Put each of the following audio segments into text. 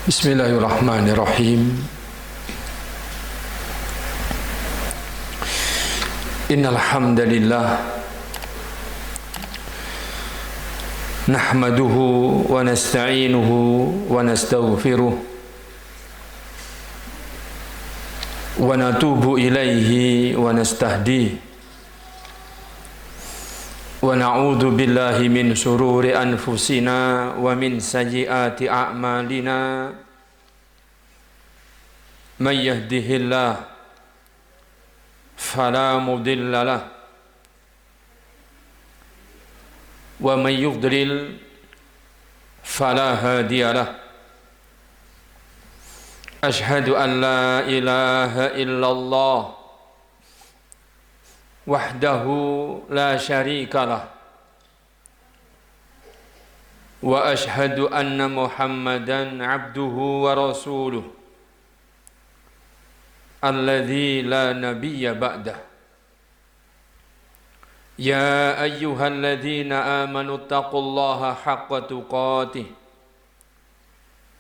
Bismillahirrahmanirrahim. Innal hamdalillah nahmaduhu wa nasta'inuhu wa nastaghfiruh wa natubu ilaihi wa nastahdihi wa na'udzu billahi min syururi anfusina wa min sayyiati a'malina may yahdihillahu fala mudilla lahu wa may yudlil fala hadiya lahu. Ashhadu an la ilaha illallah wahdahu la syarika lah wa ashhadu anna Muhammadan abduhu wa rasuluh alladzi la nabiyya ba'dah. Ya ayyuhalladzina amanu taqullaha haqqa tuqatih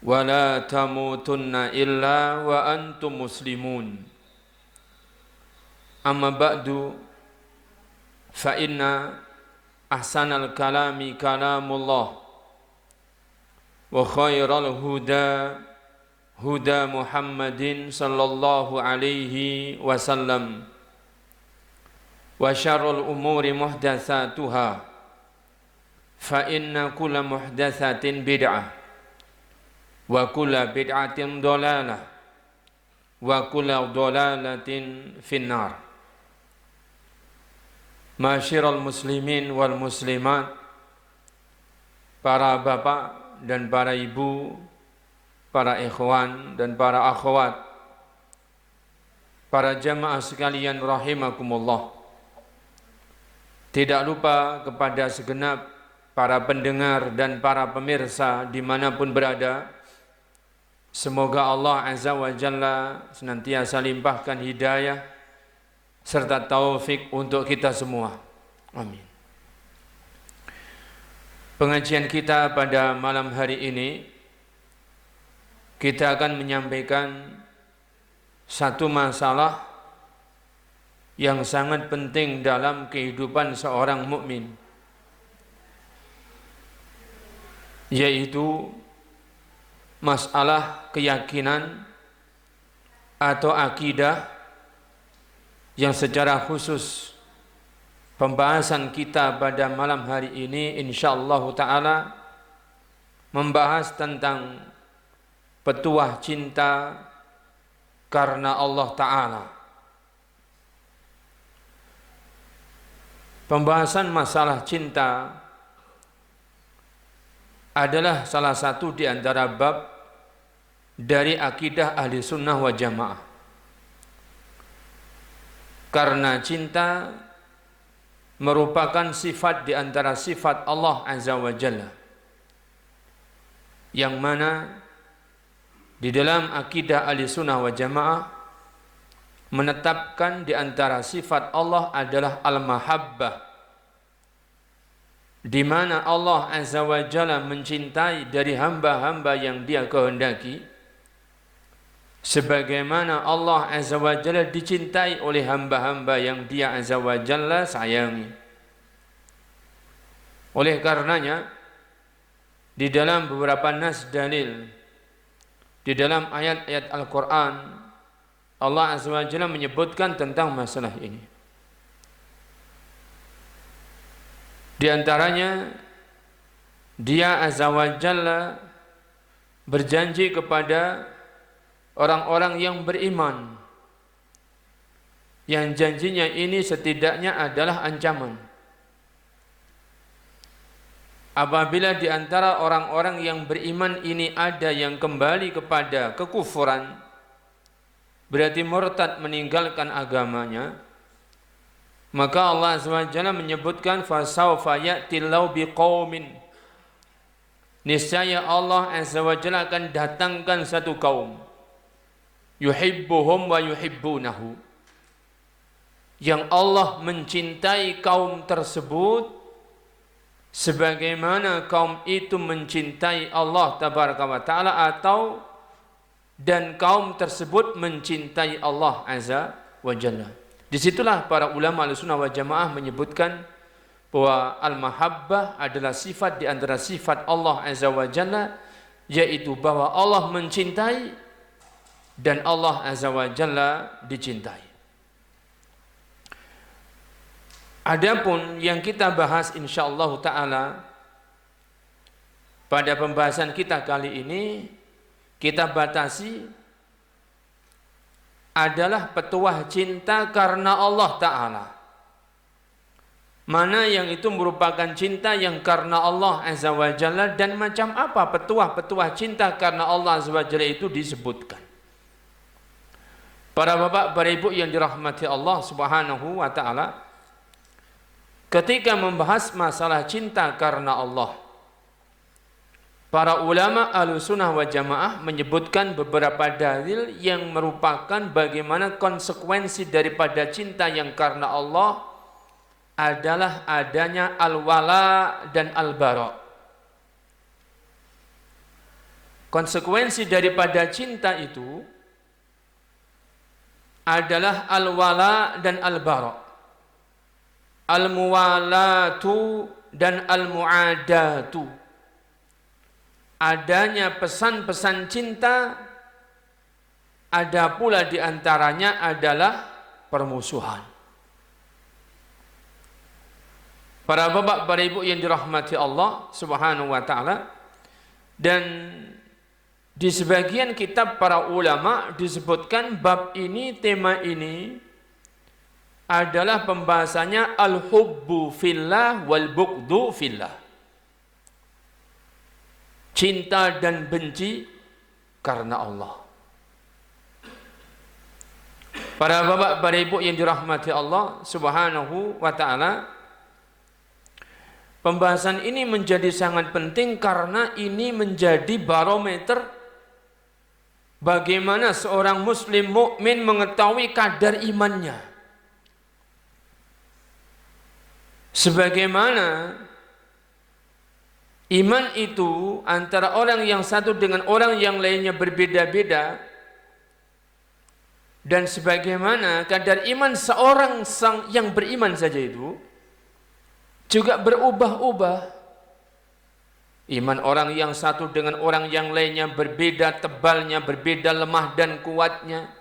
wa la tamutunna illa wa antum muslimun. Amma ba'du fa inna ahsanal kalami kalamullah wa khairal huda huda Muhammadin sallallahu alaihi wasallam wa syarrul umuri muhdatsatuha fa inna kulla muhdatsatin bid'ah wa kulla bid'atin dhalalah wa kulla dhalalatin finnar. Masyiral muslimin wal muslimat, para bapak dan para ibu, para ikhwan dan para akhwat, para jamaah sekalian rahimakumullah. Tidak lupa kepada segenap para pendengar dan para pemirsa dimanapun berada, semoga Allah Azza wa Jalla senantiasa limpahkan hidayah serta taufik untuk kita semua. Amin. Pengajian kita pada malam hari ini, kita akan menyampaikan satu masalah yang sangat penting dalam kehidupan seorang mukmin, yaitu masalah keyakinan atau akidah, yang secara khusus pembahasan kita pada malam hari ini insyaallah ta'ala membahas tentang petuah cinta karena Allah Ta'ala. Pembahasan masalah cinta adalah salah satu di antara bab dari akidah ahli sunnah wa jamaah. Karena cinta merupakan sifat di antara sifat Allah Azza wa Jalla, yang mana di dalam akidah Ahlussunnah wal Jamaah menetapkan di antara sifat Allah adalah al-mahabbah, di mana Allah Azza wa Jalla mencintai dari hamba-hamba yang Dia kehendaki, sebagaimana Allah Azza wa Jalla dicintai oleh hamba-hamba yang Dia Azza wa Jalla sayangi. Oleh karenanya, di dalam beberapa nas dalil, di dalam ayat-ayat Al-Quran, Allah Azza wa Jalla menyebutkan tentang masalah ini. Di antaranya, Dia Azza wa Jalla berjanji kepada orang-orang yang beriman, yang janjinya ini setidaknya adalah ancaman. Apabila di antara orang-orang yang beriman ini ada yang kembali kepada kekufuran, berarti murtad, meninggalkan agamanya, maka Allah SWT menyebutkan fasawfa ya'tillahu biqaumin, niscaya Allah SWT akan datangkan satu kaum, yuhibbuhum wa yuhibbunahu, yang Allah mencintai kaum tersebut sebagaimana kaum itu mencintai Allah tabaraka wa taala, atau dan kaum tersebut mencintai Allah Azza wa Jalla. Disitulah para ulama Ahlussunnah wal Jamaah menyebutkan bahwa al-mahabbah adalah sifat di antara sifat Allah Azza wa Jalla, yaitu bahwa Allah mencintai dan Allah Azza wa Jalla dicintai. Adapun yang kita bahas insyaallah taala pada pembahasan kita kali ini, kita batasi adalah petuah cinta karena Allah Ta'ala. Mana yang itu merupakan cinta yang karena Allah Azza wa Jalla, dan macam apa petuah-petuah cinta karena Allah Azza wa Jalla itu disebutkan. Para bapak, para ibu yang dirahmati Allah Subhanahu wa Ta'ala, ketika membahas masalah cinta karena Allah, para ulama Ahlussunnah wal Jamaah menyebutkan beberapa dalil yang merupakan bagaimana konsekuensi daripada cinta yang karena Allah adalah adanya al-wala dan al-bara. Konsekuensi daripada cinta itu adalah al-wala dan al-bara. Al-muwalatu dan al-muadatu. Adanya pesan-pesan cinta, ada pula diantaranya adalah permusuhan. Para bapak, para ibu yang dirahmati Allah Subhanahu wa Ta'ala, dan di sebagian kitab para ulama disebutkan bab ini, tema ini adalah pembahasannya al-hubbu fillah wal bughdu fillah. Cinta dan benci karena Allah. Para bapak, para ibu yang dirahmati Allah Subhanahu wa Ta'ala, pembahasan ini menjadi sangat penting karena ini menjadi barometer bagaimana seorang muslim mukmin mengetahui kadar imannya. Sebagaimana iman itu antara orang yang satu dengan orang yang lainnya berbeda-beda, dan sebagaimana kadar iman seorang yang beriman saja itu juga berubah-ubah. Iman orang yang satu dengan orang yang lainnya berbeda tebalnya, berbeda lemah dan kuatnya.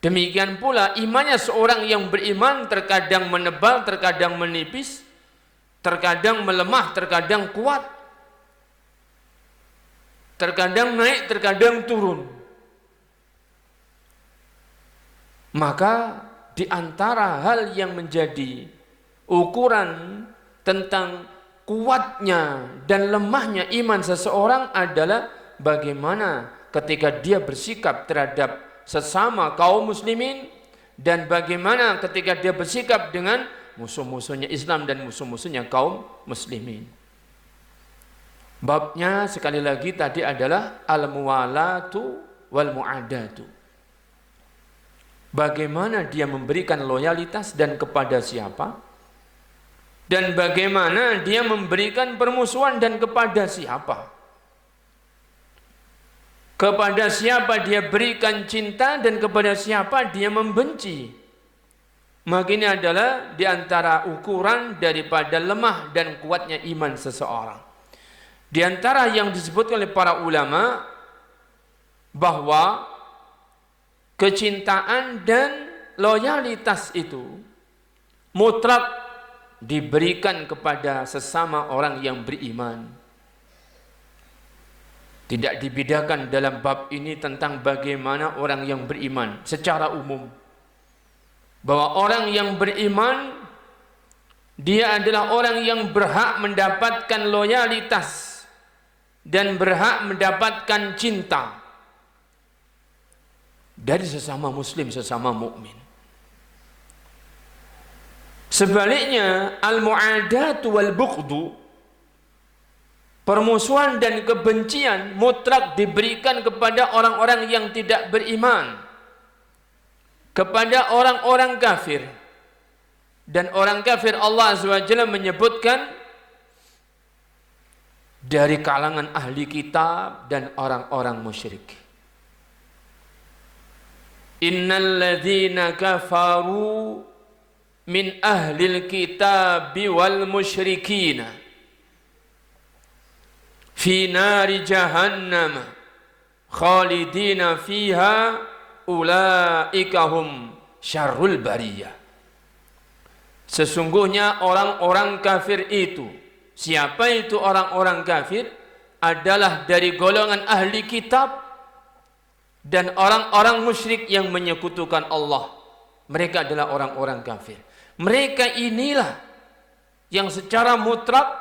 Demikian pula imannya seorang yang beriman terkadang menebal, terkadang menipis, terkadang melemah, terkadang kuat, terkadang naik, terkadang turun. Maka di antara hal yang menjadi ukuran tentang kuatnya dan lemahnya iman seseorang adalah bagaimana ketika dia bersikap terhadap sesama kaum muslimin, dan bagaimana ketika dia bersikap dengan musuh-musuhnya Islam dan musuh-musuhnya kaum muslimin. Babnya sekali lagi tadi adalah al-muwalatu wal muadatu. Bagaimana dia memberikan loyalitas dan kepada siapa, dan bagaimana dia memberikan permusuhan dan kepada siapa. Kepada siapa dia berikan cinta dan kepada siapa dia membenci. Maka ini adalah di antara ukuran daripada lemah dan kuatnya iman seseorang. Di antara yang disebutkan oleh para ulama bahwa kecintaan dan loyalitas itu mutlak diberikan kepada sesama orang yang beriman. Tidak dibedakan dalam bab ini tentang bagaimana orang yang beriman secara umum. Bahwa orang yang beriman, dia adalah orang yang berhak mendapatkan loyalitas dan berhak mendapatkan cinta dari sesama muslim, sesama mukmin. Sebaliknya, al-mu'adatu wal bughdu, permusuhan dan kebencian mutlak diberikan kepada orang-orang yang tidak beriman, kepada orang-orang kafir. Dan orang kafir Allah Azza wa Jalla menyebutkan dari kalangan ahli kitab dan orang-orang musyrik. innal ladzina kafaru min ahlil kitabi wal musyrikina fi nari jahannam khalidina fiha ulaika hum syarrul bariyah. Sesungguhnya orang-orang kafir itu, siapa itu orang-orang kafir? Adalah dari golongan ahli kitab dan orang-orang musyrik yang menyekutukan Allah. Mereka adalah orang-orang kafir. Mereka inilah yang secara mutlak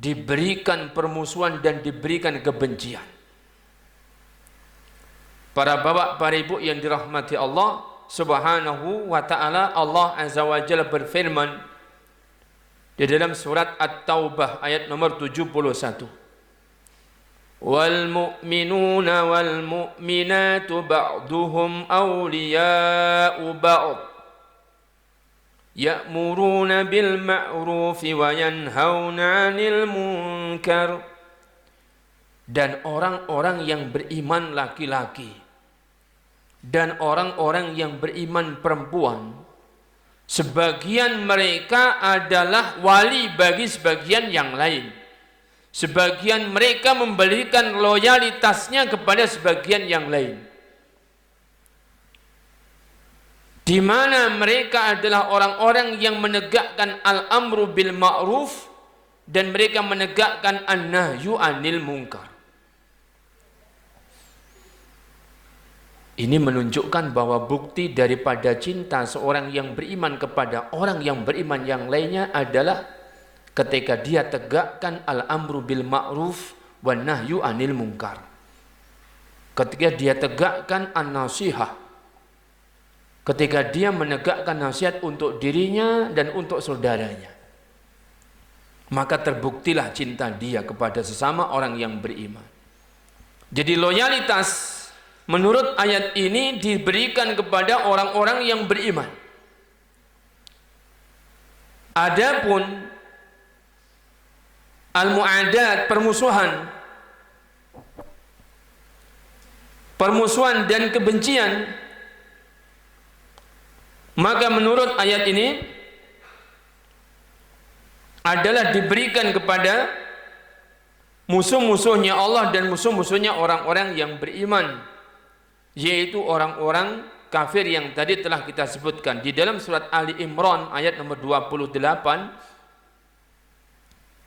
diberikan permusuhan dan diberikan kebencian. Para bapak, para ibu yang dirahmati Allah Subhanahu wa ta'ala, Allah Azza wa Jalla berfirman di dalam surat At-Taubah ayat nomor 71. Wal mu'minuna wal mu'minatu ba'duhum awliya'u ba'd ya'muruna bil ma'rufi wa yanhauna 'anil munkar. Dan orang-orang yang beriman laki-laki dan orang-orang yang beriman perempuan, sebagian mereka adalah wali bagi sebagian yang lain. Sebagian mereka memberikan loyalitasnya kepada sebagian yang lain. Di mana mereka adalah orang-orang yang menegakkan al-amru bil ma'ruf dan mereka menegakkan an-nahyu 'anil munkar. Ini menunjukkan bahwa bukti daripada cinta seorang yang beriman kepada orang yang beriman yang lainnya adalah ketika dia tegakkan al-amru bil ma'ruf wan nahyu 'anil munkar. Ketika dia tegakkan an-nasihah. Ketika dia menegakkan nasihat untuk dirinya dan untuk saudaranya. Maka terbuktilah cinta dia kepada sesama orang yang beriman. Jadi loyalitas menurut ayat ini diberikan kepada orang-orang yang beriman. Adapun al-mu'adat, permusuhan dan kebencian, maka menurut ayat ini adalah diberikan kepada musuh-musuhnya Allah dan musuh-musuhnya orang-orang yang beriman, yaitu orang-orang kafir yang tadi telah kita sebutkan. Di dalam surat Ali Imran ayat nomor 28,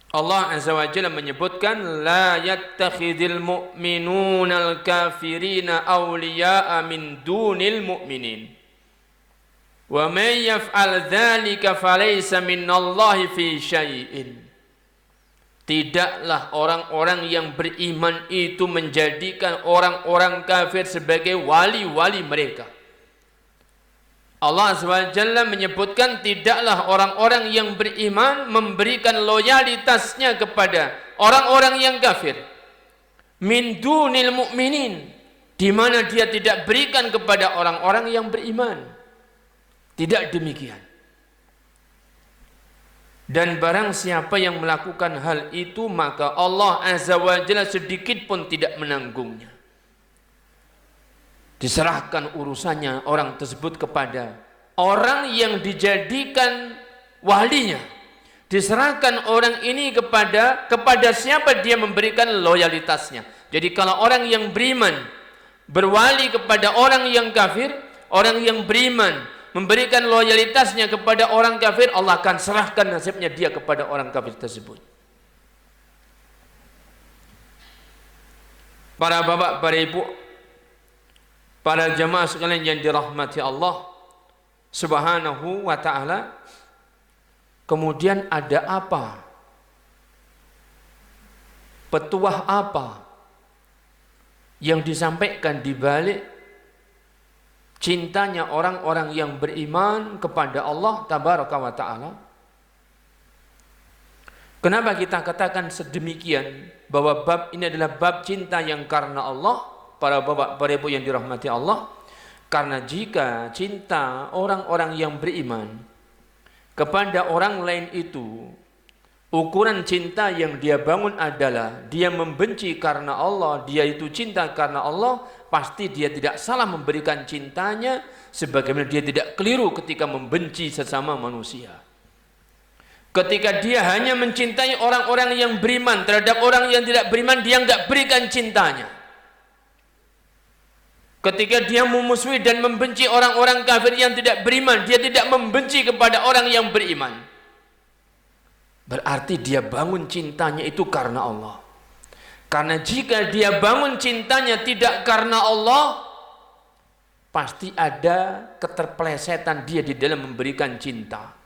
Allah Azza wa Jalla menyebutkan la yattakhidil mu'minunal kafirina awliya'a min dunil mu'minin wa may yaf'al dzalika falaysa minallahi fi syai'in. Tidaklah orang-orang yang beriman itu menjadikan orang-orang kafir sebagai wali-wali mereka. Allah SWT menyebutkan tidaklah orang-orang yang beriman memberikan loyalitasnya kepada orang-orang yang kafir. Min dunil mu'minin, di mana dia tidak berikan kepada orang-orang yang beriman. Tidak demikian. Dan barang siapa yang melakukan hal itu, maka Allah Azza wa Jalla sedikit pun tidak menanggungnya. Diserahkan urusannya orang tersebut kepada orang yang dijadikan walinya. Diserahkan orang ini kepada siapa dia memberikan loyalitasnya. Jadi kalau orang yang beriman berwali kepada orang yang kafir, orang yang beriman memberikan loyalitasnya kepada orang kafir, Allah akan serahkan nasibnya dia kepada orang kafir tersebut. Para bapak, para ibu, para jamaah sekalian yang dirahmati Allah Subhanahu wa ta'ala, kemudian ada apa? Petuah apa yang disampaikan di balik cintanya orang-orang yang beriman kepada Allah Tabaraka wa ta'ala? Kenapa kita katakan sedemikian bahwa bab ini adalah bab cinta yang karena Allah? Para bapak, para ibu yang dirahmati Allah, karena jika cinta orang-orang yang beriman kepada orang lain itu Ukuran cinta yang dia bangun adalah dia membenci karena Allah, dia itu cinta karena Allah, pasti dia tidak salah memberikan cintanya, sebagaimana dia tidak keliru ketika membenci sesama manusia. Ketika dia hanya mencintai orang-orang yang beriman, terhadap orang yang tidak beriman dia enggak berikan cintanya. Ketika dia memusuhi dan membenci orang-orang kafir yang tidak beriman, dia tidak membenci kepada orang yang beriman. Berarti dia bangun cintanya itu karena Allah. Karena jika dia bangun cintanya tidak karena Allah, pasti ada keterpelesetan dia di dalam memberikan cinta.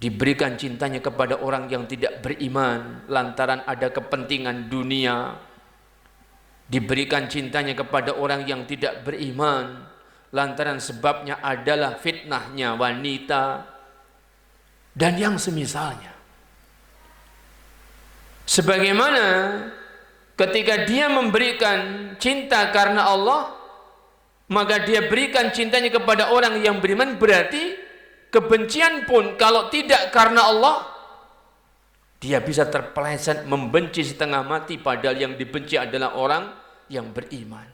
Diberikan cintanya kepada orang yang tidak beriman lantaran ada kepentingan dunia. Diberikan cintanya kepada orang yang tidak beriman lantaran sebabnya adalah fitnahnya wanita dan yang semisalnya. Sebagaimana ketika dia memberikan cinta karena Allah, maka dia berikan cintanya kepada orang yang beriman, berarti kebencian pun kalau tidak karena Allah, dia bisa terpeleset membenci setengah mati, padahal yang dibenci adalah orang yang beriman.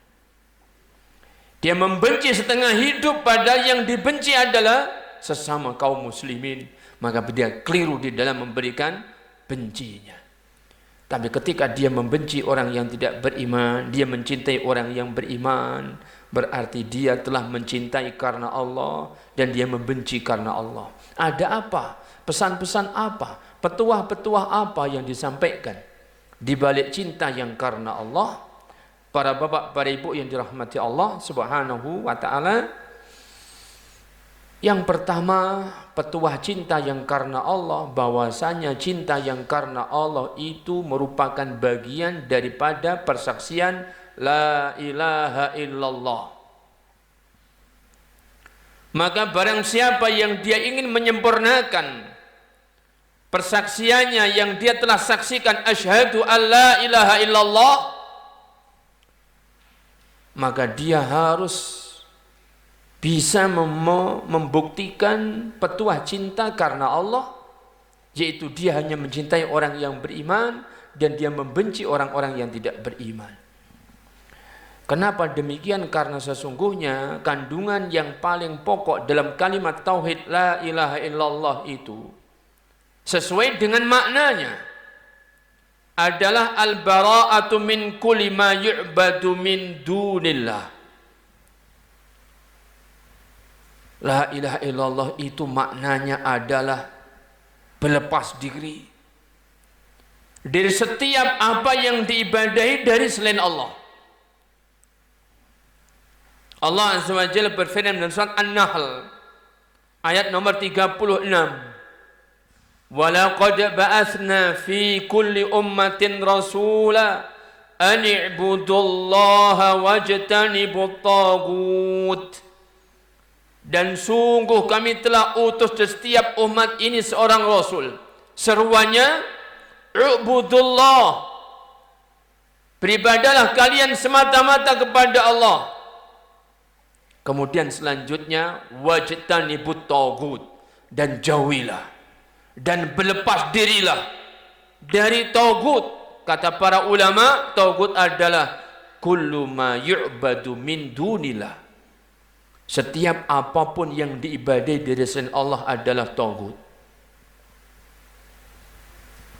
Dia membenci setengah hidup, padahal yang dibenci adalah sesama kaum muslimin. Maka dia keliru di dalam memberikan bencinya. Tapi ketika dia membenci orang yang tidak beriman, dia mencintai orang yang beriman, berarti dia telah mencintai karena Allah dan dia membenci karena Allah. Ada apa? Pesan-pesan apa? Petuah-petuah apa yang disampaikan di balik cinta yang karena Allah? Para bapak, para ibu yang dirahmati Allah Subhanahu wa taala. Yang pertama, petuah cinta yang karena Allah, bahwasanya cinta yang karena Allah itu merupakan bagian daripada persaksian la ilaha illallah. Maka barang siapa yang dia ingin menyempurnakan persaksiannya yang dia telah saksikan asyhadu alla ilaha illallah, maka dia harus bisa membuktikan petuah cinta karena Allah, yaitu dia hanya mencintai orang yang beriman dan dia membenci orang-orang yang tidak beriman. Kenapa demikian? Karena sesungguhnya kandungan yang paling pokok dalam kalimat tauhid la ilaha illallah itu sesuai dengan maknanya adalah al-bara'atu min kulli ma yu'badu min dunillah. La ilaha illallah itu maknanya adalah berlepas diri dari setiap apa yang diibadahi dari selain Allah. Allah Azza wa Jalla berfirman dalam surat An-Nahl ayat nomor 36. Wa laqad ba'atsna fi kulli ummatin rasula an i'budullaha wajtanibut taghut. Dan sungguh kami telah utus di setiap umat ini seorang rasul. Seruannya, Ubudullah. Beribadalah kalian semata-mata kepada Allah. Kemudian selanjutnya, wajtanibut taghut. Dan jauhilah. Dan berlepas dirilah dari taghut. Kata para ulama, taghut adalah kullu ma yu'badu min dunillah. Setiap apapun yang diibadai dari selain Allah adalah taghut.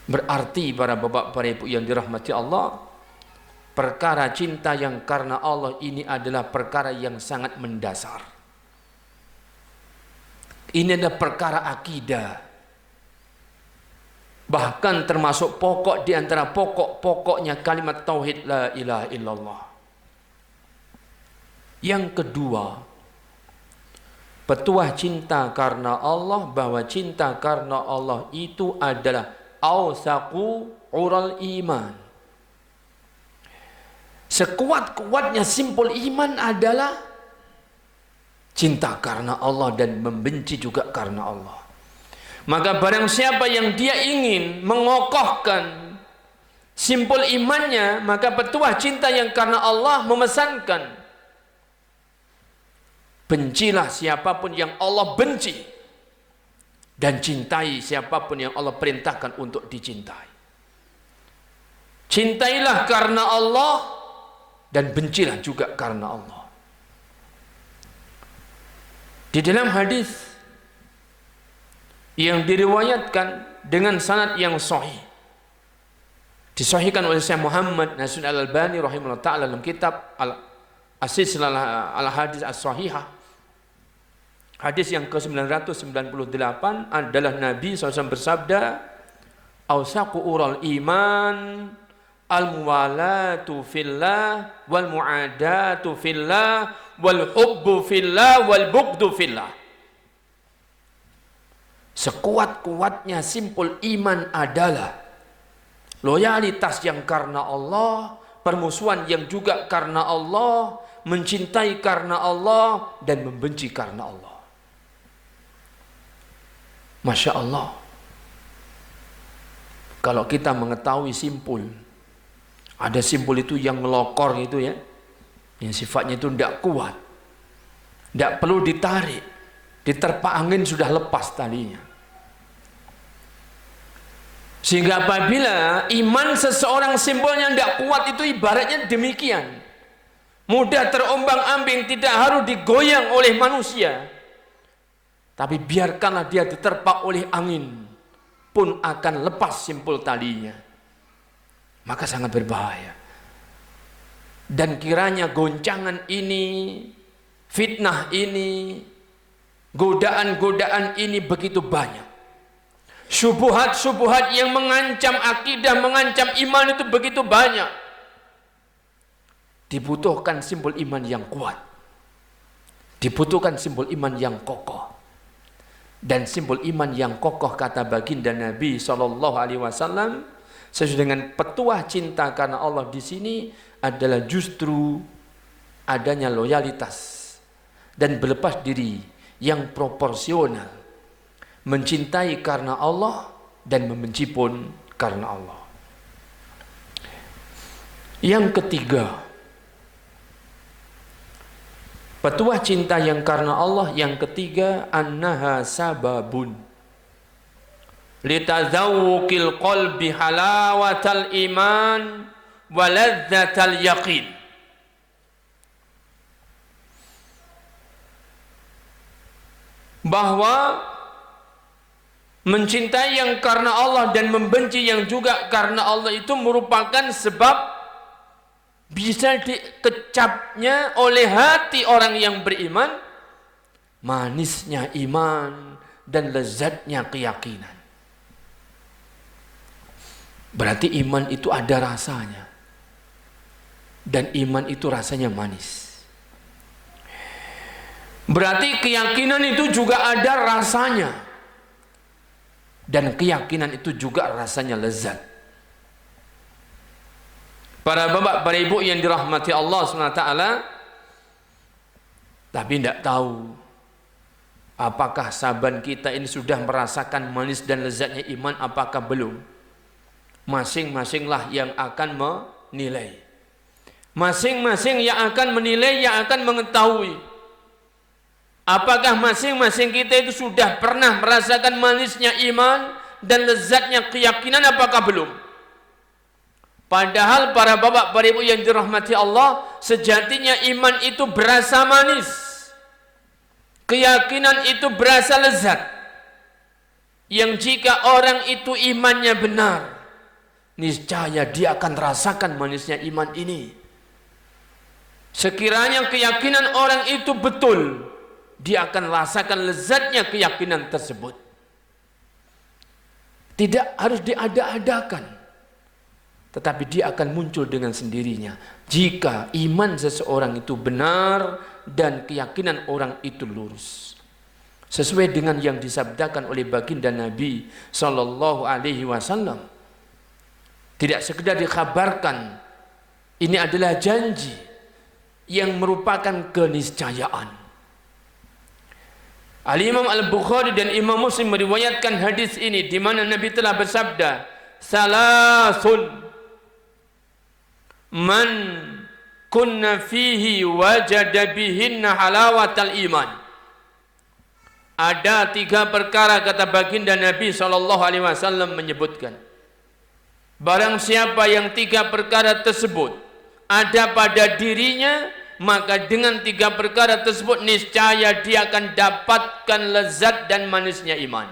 Berarti para bapak, para ibu yang dirahmati Allah, perkara cinta yang karena Allah ini adalah perkara yang sangat mendasar. Ini adalah perkara akidah. Bahkan termasuk pokok di antara pokok-pokoknya kalimat tauhid la ilaha illallah. Yang kedua, petuah cinta karena Allah, bahwa cinta karena Allah itu adalah awsaqu ural iman. Sekuat-kuatnya simpul iman adalah cinta karena Allah dan membenci juga karena Allah. Maka barang siapa yang dia ingin mengokohkan simpul imannya, maka petuah cinta yang karena Allah memesankan, bencilah siapapun yang Allah benci. dan cintai siapapun yang Allah perintahkan untuk dicintai. Cintailah karena Allah dan bencilah juga karena Allah. Di dalam hadis yang diriwayatkan dengan sanad yang sahih, disahihkan oleh Syekh Muhammad Nasir Al-Albani rahimahullah ta'ala dalam kitab As-Silsilah Al-Hadis As-Sahihah, hadis yang ke-998 adalah Nabi SAW bersabda, "Awsaqu ural iman al-muwalatu fillah wal mu'adatu fillah wal hubbu fillah wal bughdu fillah." Sekuat-kuatnya simpul iman adalah loyalitas yang karena Allah, permusuhan yang juga karena Allah, mencintai karena Allah, dan membenci karena Allah. Masya Allah. Kalau kita mengetahui simpul, ada simpul itu yang melokor gitu ya, yang sifatnya itu tidak kuat, tidak perlu ditarik, diterpa angin sudah lepas talinya. Sehingga apabila iman seseorang simpulnya tidak kuat, itu ibaratnya demikian, mudah terombang-ambing, tidak harus digoyang oleh manusia, tapi biarkanlah dia diterpa oleh angin pun akan lepas simpul talinya. Maka sangat berbahaya. Dan kiranya goncangan ini, fitnah ini, godaan-godaan ini begitu banyak. Syubhat-syubhat yang mengancam akidah, mengancam iman itu begitu banyak. Dibutuhkan simbol iman yang kuat, dibutuhkan simbol iman yang kokoh. Dan simbol iman yang kokoh, kata baginda Nabi SAW, sesuai dengan petuah cinta karena Allah di sini adalah justru adanya loyalitas dan berlepas diri yang proporsional, mencintai karena Allah dan membenci pun karena Allah. Yang ketiga, petuah cinta yang karena Allah yang ketiga, annaha sababun litazawwuqil qalbi halawatal iman wa ladzatal yaqin. Bahwa mencintai yang karena Allah dan membenci yang juga karena Allah itu merupakan sebab bisa dikecapnya oleh hati orang yang beriman manisnya iman dan lezatnya keyakinan. Berarti iman itu ada rasanya, dan iman itu rasanya manis. Berarti keyakinan itu juga ada rasanya, dan keyakinan itu juga rasanya lezat. Para bapak, para ibu yang dirahmati Allah SWT, tapi tidak tahu apakah sahabat kita ini sudah merasakan manis dan lezatnya iman, apakah belum. Masing-masinglah yang akan menilai, masing-masing yang akan menilai, yang akan mengetahui apakah masing-masing kita itu sudah pernah merasakan manisnya iman dan lezatnya keyakinan, apakah belum. Padahal para bapak, para ibu yang dirahmati Allah, sejatinya iman itu berasa manis, keyakinan itu berasa lezat, yang jika orang itu imannya benar, niscaya dia akan rasakan manisnya iman ini. Sekiranya keyakinan orang itu betul, dia akan rasakan lezatnya keyakinan tersebut. Tidak harus diada-adakan, tetapi dia akan muncul dengan sendirinya jika iman seseorang itu benar dan keyakinan orang itu lurus, sesuai dengan yang disabdakan oleh baginda Nabi sallallahu alaihi wasallam. Tidak sekedar dikabarkan, ini adalah janji yang merupakan keniscayaan. Al-Imam Al-Bukhari dan Imam Muslim meriwayatkan hadis ini, di mana Nabi telah bersabda, "Salasun man kunna fihi wajada bihinna halawatal iman." Ada 3 perkara kata baginda Nabi SAW menyebutkan. Barang siapa yang 3 perkara tersebut ada pada dirinya, maka dengan 3 perkara tersebut niscaya dia akan dapatkan lezat dan manisnya iman.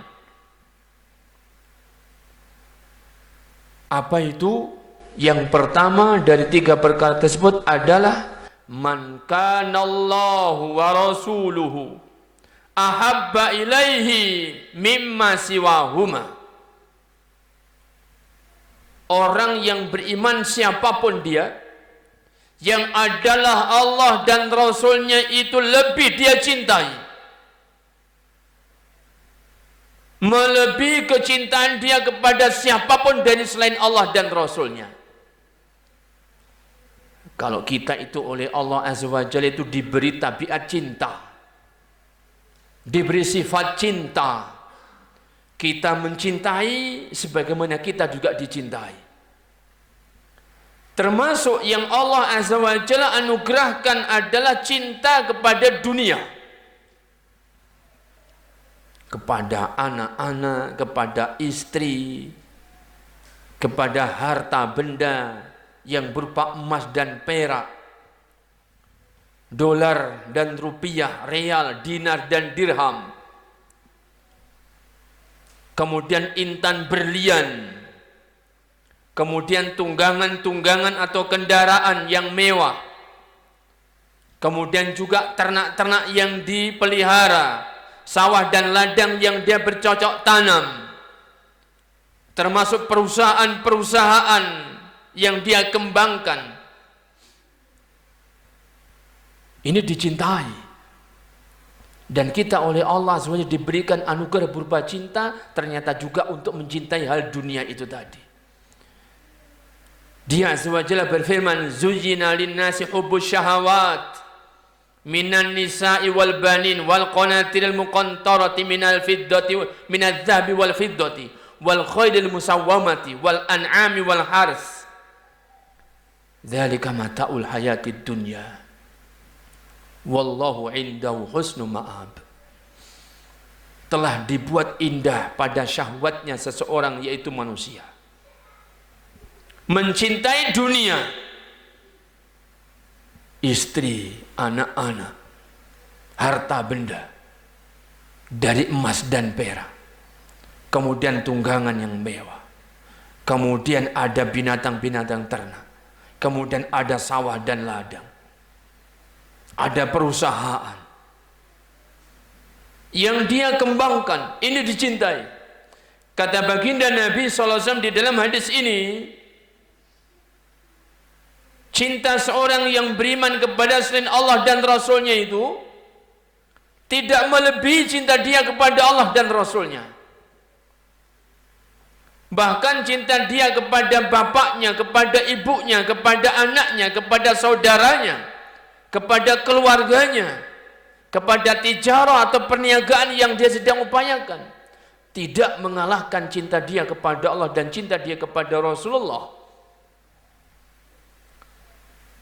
Apa itu? Yang pertama dari 3 perkara tersebut adalah man kanallahu wa rasuluhu ahabba ilaihi mimma siwahuma. Orang yang beriman siapapun dia, yang adalah Allah dan Rasulnya itu lebih dia cintai, melebihi kecintaan dia kepada siapapun dari selain Allah dan Rasulnya. Kalau kita itu oleh Allah Azza wa Jalla itu diberi tabiat cinta, diberi sifat cinta, kita mencintai sebagaimana kita juga dicintai. Termasuk yang Allah Azza wa Jalla anugerahkan adalah cinta kepada dunia, kepada anak-anak, kepada istri, kepada harta benda yang berupa emas dan perak, dolar dan rupiah, real, dinar dan dirham, kemudian intan berlian, kemudian tunggangan-tunggangan atau kendaraan yang mewah, kemudian juga ternak-ternak yang dipelihara, sawah dan ladang yang dia bercocok tanam, termasuk perusahaan-perusahaan yang dia kembangkan. Ini dicintai. Dan kita oleh Allah semuanya diberikan anugerah berupa cinta, ternyata juga untuk mencintai hal dunia itu tadi. Dia Azza wa Jalla berfirman, "Zuyyina lin-nasi hubbus syahawat minan nisa'i wal banin wal qanatiril muqantarati minal fiddati minadz dzahabi wal fiddati wal khaylil musawwamati wal an'ami wal hars. Dzalika mata'ul hayatid dunya. Wallahu 'indahu husnul ma'ab." Telah dibuat indah pada syahwatnya seseorang, yaitu manusia, mencintai dunia, istri, anak-anak, harta benda dari emas dan perak, kemudian tunggangan yang mewah, kemudian ada binatang-binatang ternak, kemudian ada sawah dan ladang, ada perusahaan yang dia kembangkan. Ini dicintai. Kata baginda Nabi SAW di dalam hadis ini, cinta seorang yang beriman kepada selain Allah dan Rasulnya itu tidak melebihi cinta dia kepada Allah dan Rasulnya. Bahkan cinta dia kepada bapaknya, kepada ibunya, kepada anaknya, kepada saudaranya, kepada keluarganya, kepada tijarah atau perniagaan yang dia sedang upayakan, tidak mengalahkan cinta dia kepada Allah dan cinta dia kepada Rasulullah.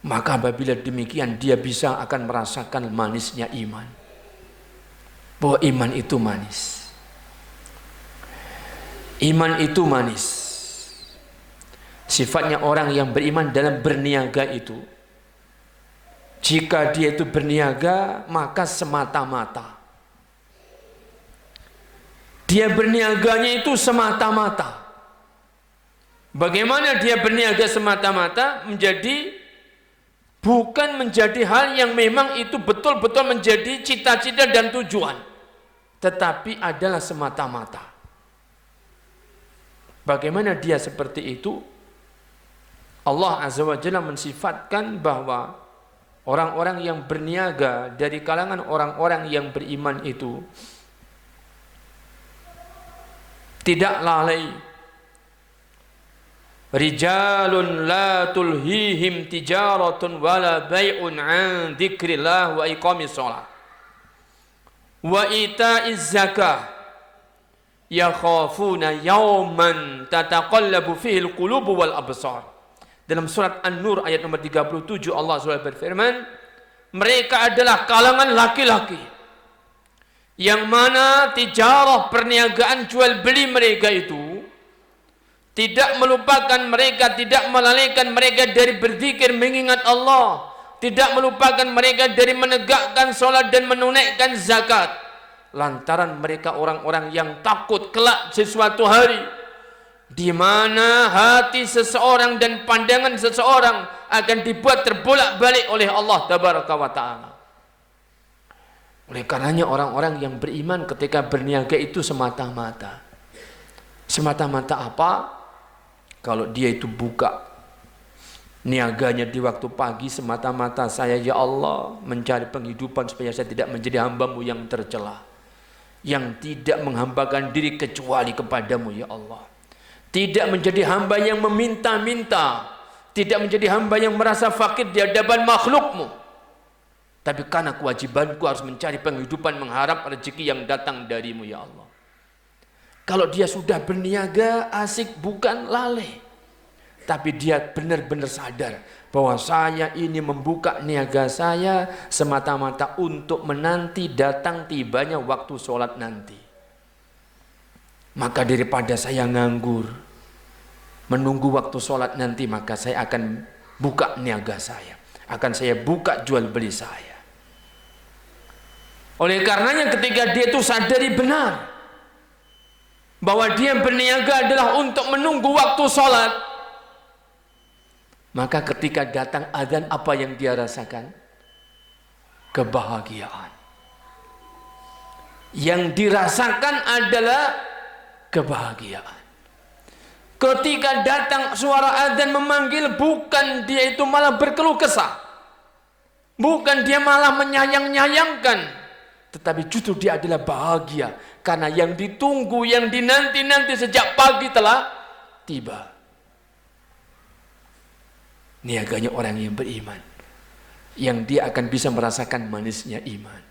Maka apabila demikian, dia bisa akan merasakan manisnya iman. Bahwa iman itu manis. Iman itu manis. Sifatnya orang yang beriman dalam berniaga itu, jika dia itu berniaga, maka semata-mata dia berniaganya itu semata-mata. Bagaimana dia berniaga semata-mata? Bukan menjadi hal yang memang itu betul-betul menjadi cita-cita dan tujuan, tetapi adalah semata-mata. Bagaimana dia seperti itu? Allah Azza wa Jalla mensifatkan bahwa orang-orang yang berniaga dari kalangan orang-orang yang beriman itu tidak lalai. Rijalun la tulhihim tijaratun wala bai'un an dzikrillah wa iqamis shalah wa ita'iz zakah yakhafuna yawman tataqallabu fihi alqulubu wal absar. Dalam surat An-Nur ayat nomor 37 Allah SWT berfirman, mereka adalah kalangan laki-laki yang mana tijarah perniagaan jual beli mereka itu tidak melupakan mereka, tidak melalaikan mereka dari berzikir mengingat Allah, tidak melupakan mereka dari menegakkan salat dan menunaikan zakat, lantaran mereka orang-orang yang takut kelak sesuatu hari di mana hati seseorang dan pandangan seseorang akan dibuat terbolak-balik oleh Allah Tabaraka wa Ta'ala. Oleh karenanya orang-orang yang beriman ketika berniaga itu semata-mata apa? Kalau dia itu buka niaganya di waktu pagi semata-mata, saya ya Allah mencari penghidupan supaya saya tidak menjadi hamba-Mu yang tercela, yang tidak menghambakan diri kecuali kepadamu ya Allah, tidak menjadi hamba yang meminta-minta, tidak menjadi hamba yang merasa fakir di hadapan makhluk-Mu, tapi karena kewajibanku harus mencari penghidupan, mengharap rezeki yang datang darimu ya Allah. Kalau dia sudah berniaga asik, bukan lalai, tapi dia benar-benar sadar bahwa saya ini membuka niaga saya semata-mata untuk menanti datang tibanya waktu sholat nanti. Maka daripada saya nganggur menunggu waktu sholat nanti, maka saya akan buka niaga saya, akan saya buka jual beli saya. Oleh karenanya ketika dia itu sadari benar bahwa dia berniaga adalah untuk menunggu waktu sholat, maka ketika datang azan, apa yang dia rasakan? Kebahagiaan. Yang dirasakan adalah kebahagiaan. Ketika datang suara azan memanggil, bukan dia itu malah berkeluh kesah, bukan dia malah menyayang-nyayangkan, tetapi justru dia adalah bahagia karena yang ditunggu, yang dinanti-nanti sejak pagi telah tiba. Niaganya orang yang beriman, yang dia akan bisa merasakan manisnya iman.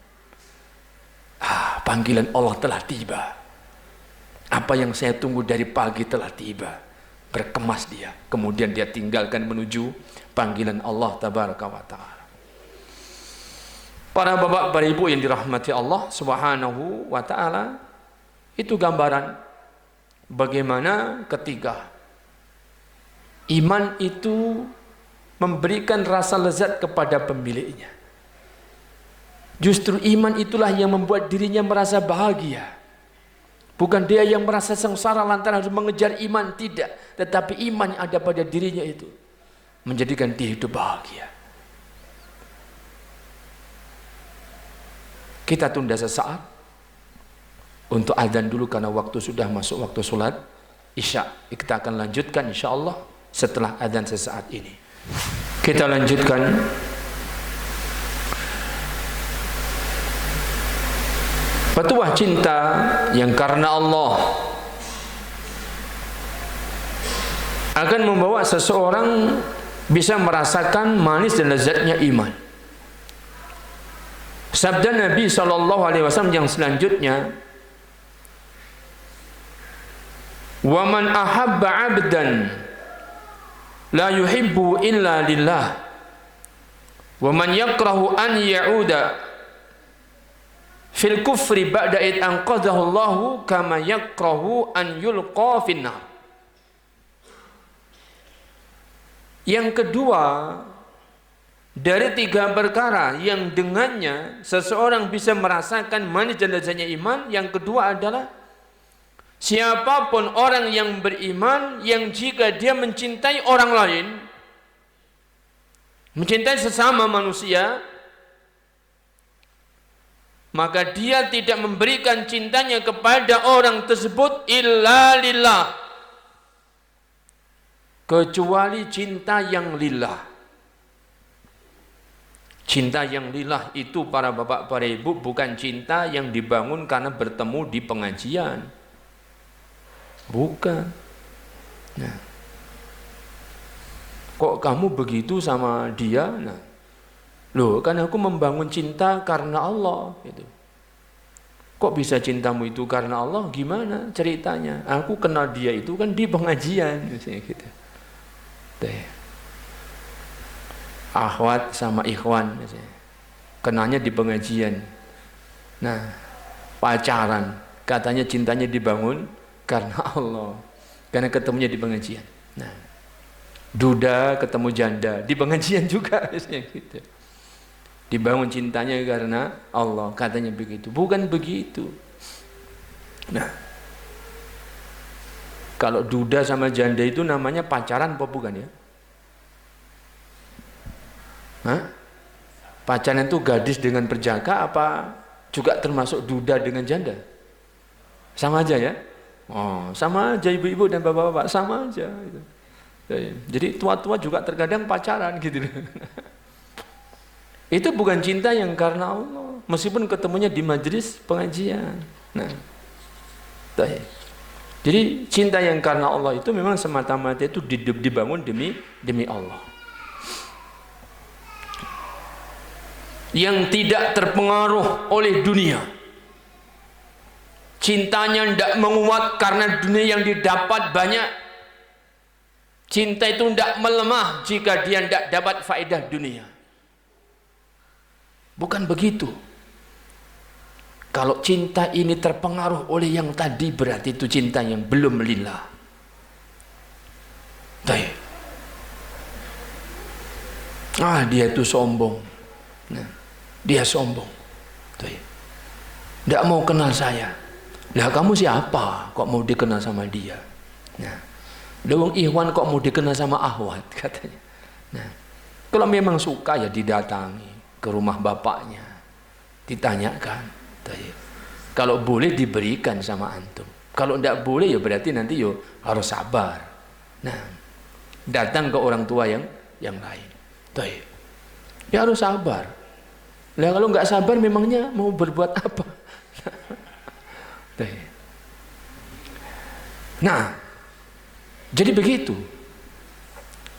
Panggilan Allah telah tiba. Apa yang saya tunggu dari pagi telah tiba. Berkemas dia, kemudian dia tinggalkan menuju panggilan Allah Tabaraka wa Ta'ala. Para bapak, para ibu yang dirahmati Allah Subhanahu wa Ta'ala, itu gambaran bagaimana ketika iman itu memberikan rasa lezat kepada pemiliknya. Justru iman itulah yang membuat dirinya merasa bahagia. Bukan dia yang merasa sengsara lantaran harus mengejar iman, tidak. Tetapi iman yang ada pada dirinya itu menjadikan dia hidup bahagia. Kita tunda sesaat untuk azan dulu karena waktu sudah masuk waktu sholat Isya. Kita akan lanjutkan insya Allah setelah azan sesaat ini. Kita lanjutkan petuah cinta yang karena Allah akan membawa seseorang bisa merasakan manis dan lezatnya iman. Sabda Nabi SAW yang selanjutnya, "Wa man ahabba 'abdan la yuhibbu illa lillah, wa man yakrahu an ya'uda fil kufri ba'da id anqadhahu Allahu kama yakrahu an yulqa finnar." Yang kedua dari tiga perkara yang dengannya seseorang bisa merasakan manis dan lezatnya iman, yang kedua adalah siapapun orang yang beriman yang jika dia mencintai orang lain, mencintai sesama manusia, maka dia tidak memberikan cintanya kepada orang tersebut illa lillah, kecuali cinta yang lillah. Cinta yang lillah itu para bapak, para ibu, bukan cinta yang dibangun karena bertemu di pengajian. Bukan. Nah, kok kamu begitu sama dia? Nah, loh, kan aku membangun cinta karena Allah. Gitu. Kok bisa cintamu itu karena Allah? Gimana ceritanya? Aku kenal dia itu kan di pengajian, misalnya gitu. Deh. Akhwat sama ikhwan misalnya, kenalnya di pengajian. Nah, pacaran, katanya cintanya dibangun karena Allah, karena ketemunya di pengajian. Nah, duda ketemu janda di pengajian juga biasanya gitu. Dibangun cintanya karena Allah, katanya begitu. Bukan begitu. Nah, kalau duda sama janda itu namanya pacaran apa bukan ya? Hah? Pacaran itu gadis dengan perjaka apa juga termasuk duda dengan janda? Sama aja ya? Oh, sama aja ibu-ibu dan bapak-bapak, sama aja. Jadi tua-tua juga terkadang pacaran gitu. Itu bukan cinta yang karena Allah, meskipun ketemunya di majelis pengajian. Nah, jadi cinta yang karena Allah itu memang semata-mata itu dibangun demi Allah, yang tidak terpengaruh oleh dunia. Cintanya tidak menguat karena dunia yang didapat banyak. Cinta itu tidak melemah jika dia tidak dapat faedah dunia. Bukan begitu. Kalau cinta ini terpengaruh oleh yang tadi, berarti itu cinta yang belum lillah. Dia itu sombong. Nah, dia sombong. Tidak mau kenal saya. Lah kamu siapa? Kok mau dikenal sama dia? Nah, Wong Ikhwan kok mau dikenal sama Ahwat katanya. Nah, kalau memang suka ya didatangi ke rumah bapaknya, ditanyakan. Kalau boleh diberikan sama antum, kalau tidak boleh ya berarti nanti yo harus sabar. Nah, datang ke orang tua yang lain, ya harus sabar. Lah kalau nggak sabar memangnya mau berbuat apa? Nah, jadi begitu.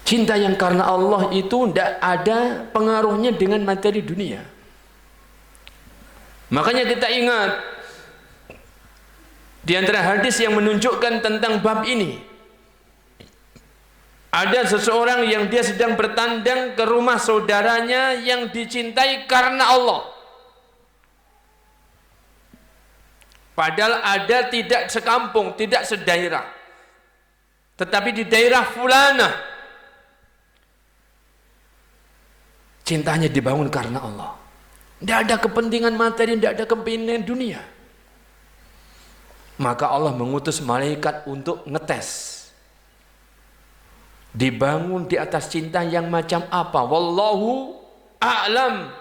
Cinta yang karena Allah itu tidak ada pengaruhnya dengan materi dunia. Makanya kita ingat di antara hadis yang menunjukkan tentang bab ini, ada seseorang yang dia sedang bertandang ke rumah saudaranya yang dicintai karena Allah. Padahal ada tidak sekampung, tidak sedaerah, tetapi di daerah fulanah cintanya dibangun karena Allah. Tidak ada kepentingan materi, tidak ada kepentingan dunia. Maka Allah mengutus malaikat untuk ngetes. Dibangun di atas cinta yang macam apa? Wallahu a'lam.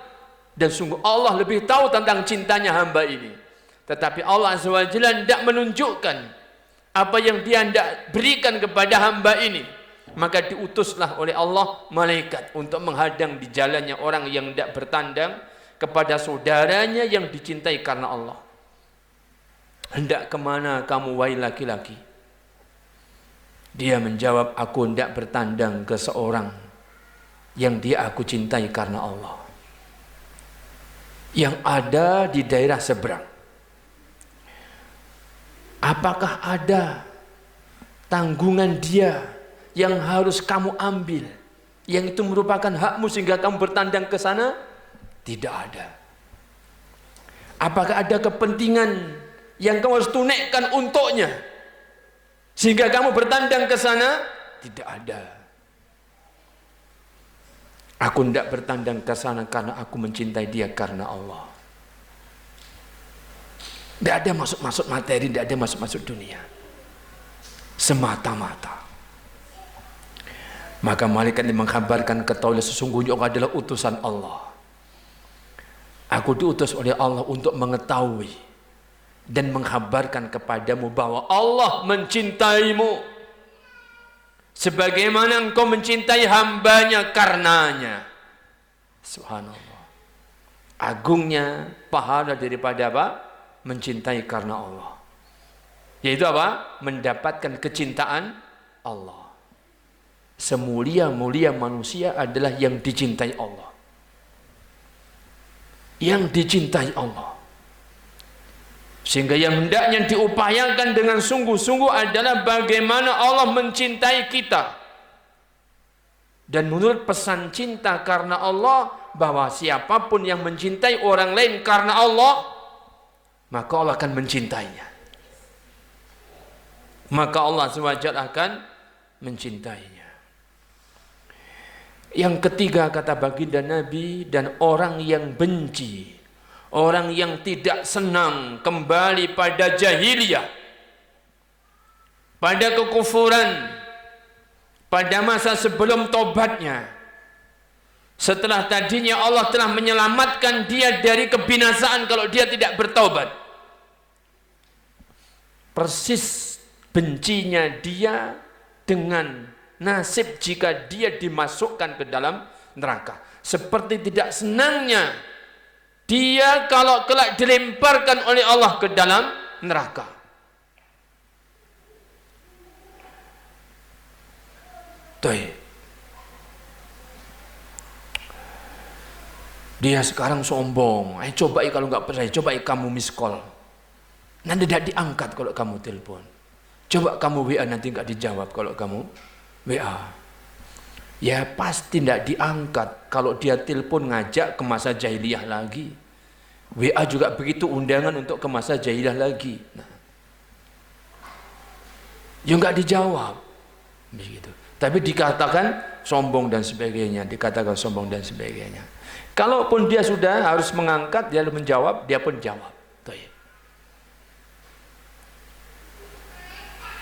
Dan sungguh Allah lebih tahu tentang cintanya hamba ini. Tetapi Allah Azza wa Jalla tidak menunjukkan apa yang dia tidak berikan kepada hamba ini. Maka diutuslah oleh Allah malaikat untuk menghadang di jalannya orang yang tidak bertandang kepada saudaranya yang dicintai karena Allah. Hendak kemana kamu wahai laki-laki? Dia menjawab, aku hendak bertandang ke seorang yang dia aku cintai karena Allah, yang ada di daerah seberang. Apakah ada tanggungan dia yang harus kamu ambil, yang itu merupakan hakmu sehingga kamu bertandang ke sana? Tidak ada. Apakah ada kepentingan yang kamu harus tunaikan untuknya sehingga kamu bertandang ke sana? Tidak ada. Aku tidak bertandang ke sana karena aku mencintai dia karena Allah. Tidak ada masuk-masuk materi, tidak ada masuk-masuk dunia, semata-mata. Maka malaikat ini mengkabarkan ketahuilah sesungguhnya aku adalah utusan Allah. Aku diutus oleh Allah untuk mengetahui dan mengkabarkan kepadamu bahwa Allah mencintaimu sebagaimana engkau mencintai hambanya karenanya. Subhanallah. Agungnya pahala daripada apa? Mencintai karena Allah. Yaitu apa? Mendapatkan kecintaan Allah. Semulia-mulia manusia adalah yang dicintai Allah. Yang dicintai Allah. Sehingga yang hendaknya diupayakan dengan sungguh-sungguh adalah bagaimana Allah mencintai kita. Dan menurut pesan cinta karena Allah, bahwa siapapun yang mencintai orang lain karena Allah, maka Allah akan mencintainya. Maka Allah SWT akan mencintainya. Yang ketiga kata baginda Nabi, dan orang yang benci, orang yang tidak senang kembali pada jahiliyah, pada kekufuran, pada masa sebelum tobatnya, setelah tadinya Allah telah menyelamatkan dia dari kebinasaan kalau dia tidak bertobat. Persis bencinya dia dengan nasib jika dia dimasukkan ke dalam neraka. Seperti tidak senangnya dia kalau kelak dilemparkan oleh Allah ke dalam neraka. Tuh. Dia sekarang sombong. Coba kalau nggak percaya, coba kamu miss call. Nanti tidak diangkat kalau kamu telepon. Coba kamu WA, nanti nggak dijawab kalau kamu WA. Ya pasti tidak diangkat kalau dia telepon ngajak ke masa jahiliyah lagi. WA juga begitu, undangan untuk ke masa jahiliyah lagi. Nah, ya nggak dijawab. Begitu. Tapi dikatakan sombong dan sebagainya, dikatakan sombong dan sebagainya. Kalaupun dia sudah harus mengangkat, dia menjawab, dia pun jawab.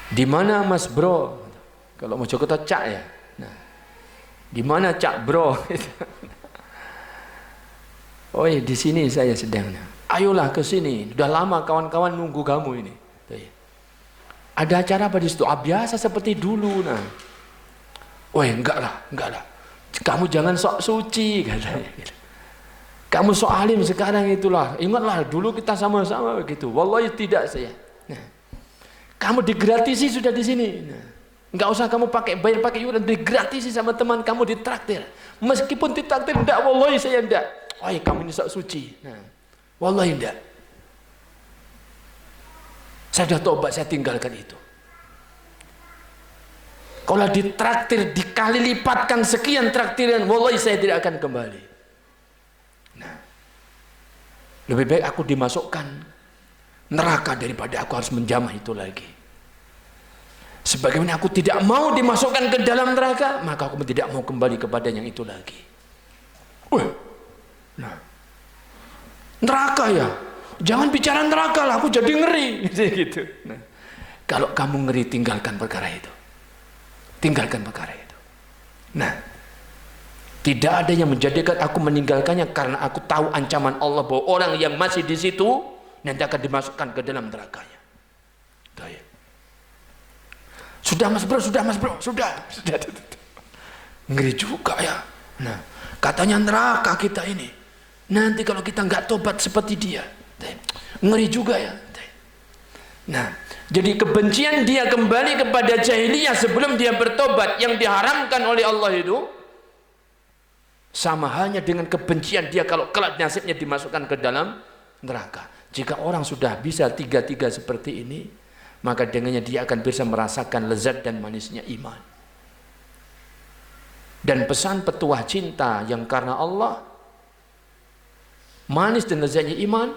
Di mana Mas Bro? Kalau mau Jokoto Cak ya. Nah, di mana Cak Bro? Oh iya, di sini saya sedang. Ayolah ke sini. Sudah lama kawan-kawan nunggu kamu ini. Ada acara apa di situ? Biasa seperti dulu. Nah, oh enggak lah. Kamu jangan sok suci katanya. Kamu sok alim sekarang itulah. Ingatlah dulu kita sama-sama begitu. Wallahi tidak saya. Nah, kamu digratisi sudah di sini. Nah, enggak usah kamu bayar pakai iuran, digratisi sama teman kamu, ditraktir. Meskipun ditraktir enggak, wallahi saya enggak. Oh ya, kamu ini sok suci. Nah, wallahi enggak. Saya sudah tobat, saya tinggalkan itu. Kalau ditraktir dikali lipatkan sekian traktiran, wallahi saya tidak akan kembali. Nah, lebih baik aku dimasukkan neraka daripada aku harus menjamah itu lagi. Sebagaimana aku tidak mau dimasukkan ke dalam neraka, maka aku tidak mau kembali kepada yang itu lagi. Nah, neraka ya, jangan bicara neraka lah, aku jadi ngeri gitu. Nah, kalau kamu ngeri, tinggalkan perkara itu. Tinggalkan perkara itu. Nah, tidak ada yang menjadikan aku meninggalkannya karena aku tahu ancaman Allah bahwa orang yang masih di situ nanti akan dimasukkan ke dalam nerakanya. Sudah Mas Bro, sudah. Ngeri juga ya. Nah, katanya neraka kita ini. Nanti kalau kita nggak tobat seperti dia, ngeri juga ya. Nah, jadi kebencian dia kembali kepada jahiliyah sebelum dia bertobat yang diharamkan oleh Allah itu sama halnya dengan kebencian dia kalau kelak nasibnya dimasukkan ke dalam neraka. Jika orang sudah bisa tiga-tiga seperti ini, maka dengannya dia akan bisa merasakan lezat dan manisnya iman. Dan pesan petuah cinta yang karena Allah, manis dan lezatnya iman,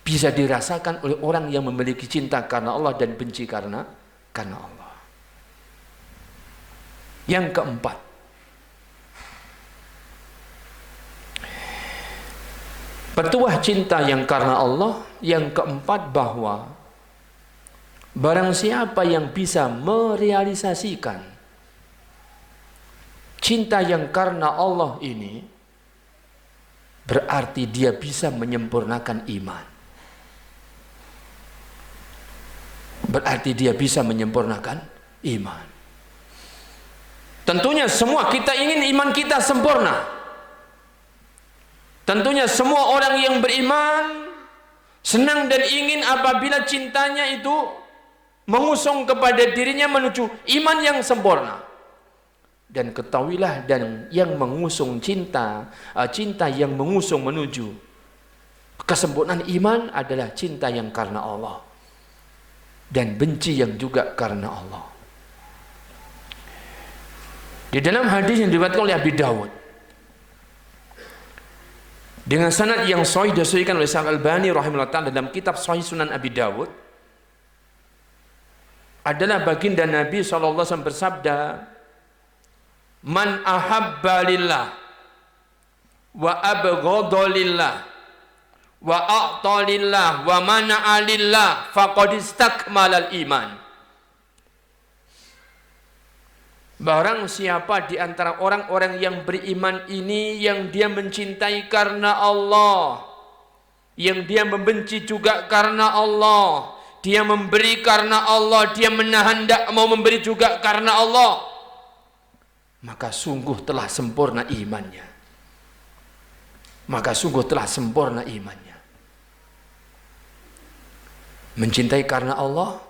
bisa dirasakan oleh orang yang memiliki cinta karena Allah dan benci karena Allah. Yang keempat, petuah cinta yang karena Allah. Yang keempat, bahwa barang siapa yang bisa merealisasikan cinta yang karena Allah ini, berarti dia bisa menyempurnakan iman. Berarti dia bisa menyempurnakan iman. Tentunya semua kita ingin iman kita sempurna. Tentunya semua orang yang beriman senang dan ingin apabila cintanya itu mengusung kepada dirinya menuju iman yang sempurna. Dan ketahuilah, dan yang mengusung cinta yang mengusung menuju kesempurnaan iman adalah cinta yang karena Allah dan benci yang juga karena Allah. Di dalam hadis yang diriwayatkan oleh Abi Dawud, dengan sanad yang sahih disahihkan oleh Syekh Al-Albani rahimahullah ta'ala dalam kitab Sahih Sunan Abi Dawud, adalah baginda Nabi SAW bersabda, man ahabba lillah wa abghadha lillah wa a'ta lillah wa mana'a lillah faqad istakmalal iman. Barang siapa di antara orang-orang yang beriman ini yang dia mencintai karena Allah, yang dia membenci juga karena Allah, dia memberi karena Allah, dia menahan tidak mau memberi juga karena Allah, maka sungguh telah sempurna imannya. Maka sungguh telah sempurna imannya. Mencintai karena Allah,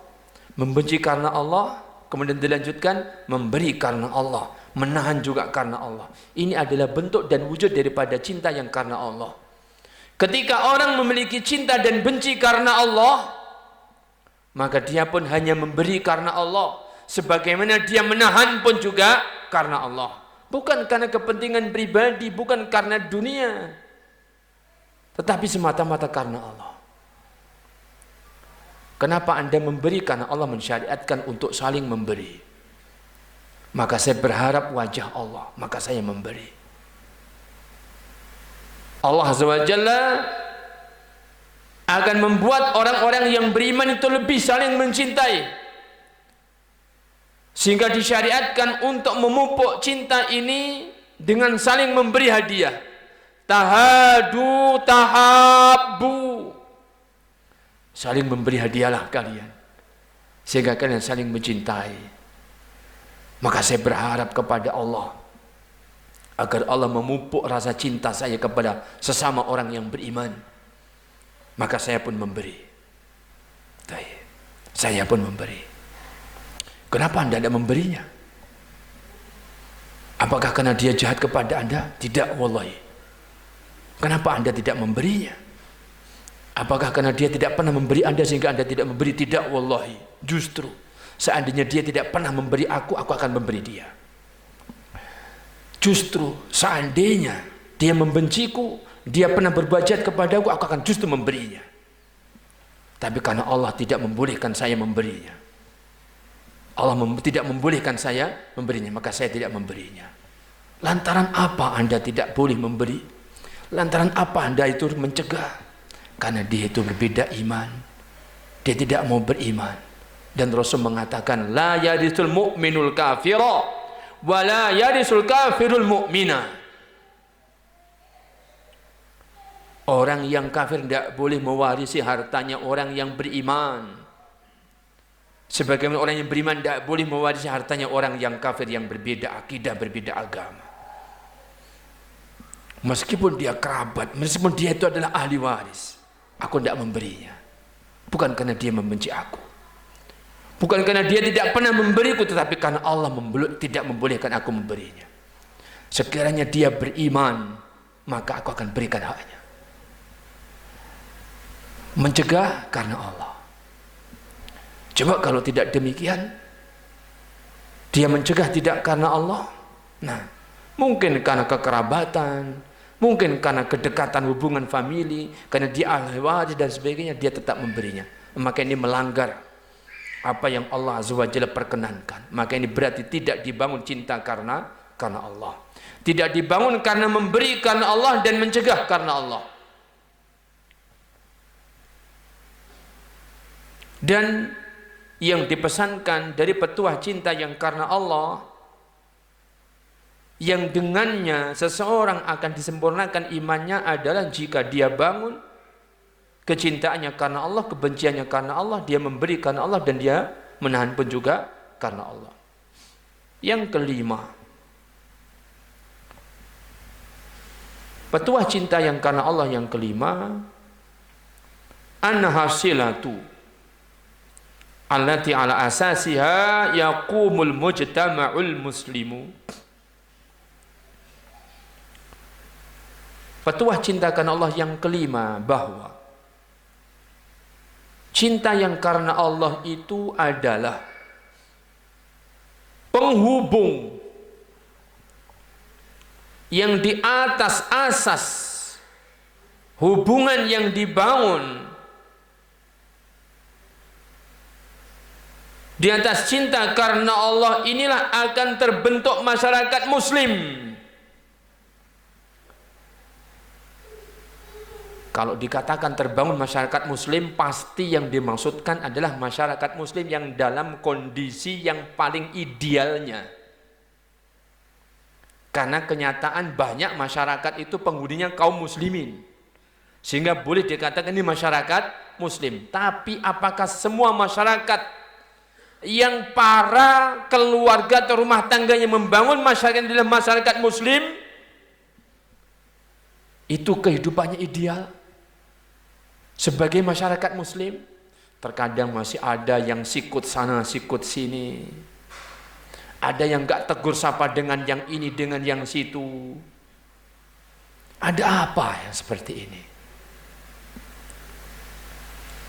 membenci karena Allah, kemudian dilanjutkan memberi karena Allah, menahan juga karena Allah. Ini adalah bentuk dan wujud daripada cinta yang karena Allah. Ketika orang memiliki cinta dan benci karena Allah, maka dia pun hanya memberi karena Allah, sebagaimana dia menahan pun juga karena Allah. Bukan karena kepentingan pribadi, bukan karena dunia, tetapi semata-mata karena Allah. Kenapa Anda memberi? Karena Allah mensyariatkan untuk saling memberi. Maka saya berharap wajah Allah, maka saya memberi. Allah Azza wa Jalla akan membuat orang-orang yang beriman itu lebih saling mencintai, sehingga disyariatkan untuk memupuk cinta ini dengan saling memberi hadiah. Tahadu tahabbu, saling memberi hadiahlah kalian, sehingga kalian saling mencintai. Maka saya berharap kepada Allah agar Allah memupuk rasa cinta saya kepada sesama orang yang beriman. Maka saya pun memberi. Saya pun memberi. Kenapa Anda tidak memberinya? Apakah karena dia jahat kepada Anda? Tidak, wallahi. Kenapa Anda tidak memberinya? Apakah karena dia tidak pernah memberi Anda sehingga Anda tidak memberi? Tidak, wallahi. Justru seandainya dia tidak pernah memberi aku akan memberi dia. Justru seandainya dia membenciku, dia pernah berbuat jahat kepadaku akan justru memberinya. Tapi karena Allah tidak membolehkan saya memberinya, Allah tidak membolehkan saya memberinya, maka saya tidak memberinya. Lantaran apa Anda tidak boleh memberi? Lantaran apa Anda itu mencegah? Karena dia itu berbeda iman, dia tidak mau beriman. Dan Rasul mengatakan, la yarisul mu'minul kafira wa la yarisul kafirul mu'mina. Orang yang kafir tidak boleh mewarisi hartanya orang yang beriman, sebagaimana orang yang beriman tidak boleh mewarisi hartanya orang yang kafir, yang berbeda akidah, berbeda agama. Meskipun dia kerabat, meskipun dia itu adalah ahli waris, aku tidak memberinya. Bukan karena dia membenci aku, bukan karena dia tidak pernah memberiku, tetapi karena Allah tidak membolehkan aku memberinya. Sekiranya dia beriman, maka aku akan berikan haknya. Mencegah karena Allah. Coba kalau tidak demikian, dia mencegah tidak karena Allah, nah mungkin karena kekerabatan, mungkin karena kedekatan hubungan famili, karena dia ahli waris dan sebagainya, dia tetap memberinya. Maka ini melanggar apa yang Allah Azza wa Jalla perkenankan. Maka ini berarti tidak dibangun cinta karena Allah. Tidak dibangun karena memberi karena Allah dan mencegah karena Allah. Dan yang dipesankan dari petuah cinta yang karena Allah, yang dengannya seseorang akan disempurnakan imannya, adalah jika dia bangun kecintaannya karena Allah, kebenciannya karena Allah, dia memberi karena Allah, dan dia menahan pun juga karena Allah. Yang kelima, petuah cinta yang karena Allah yang kelima, an-hasilatu allati ala asasiha yaqumul mujtama'ul muslimu. Petuah cinta karena Allah yang kelima, bahwa cinta yang karena Allah itu adalah penghubung yang di atas asas hubungan yang dibangun di atas cinta karena Allah, inilah akan terbentuk masyarakat muslim. Kalau dikatakan terbangun masyarakat muslim, pasti yang dimaksudkan adalah masyarakat muslim yang dalam kondisi yang paling idealnya. Karena kenyataan banyak masyarakat itu penghuninya kaum muslimin, sehingga boleh dikatakan ini masyarakat muslim. Tapi apakah semua masyarakat yang para keluarga atau rumah tangganya membangun masyarakat dalam masyarakat muslim itu kehidupannya ideal sebagai masyarakat muslim? Terkadang masih ada yang sikut sana sikut sini, ada yang gak tegur sapa dengan yang ini dengan yang situ. Ada apa yang seperti ini?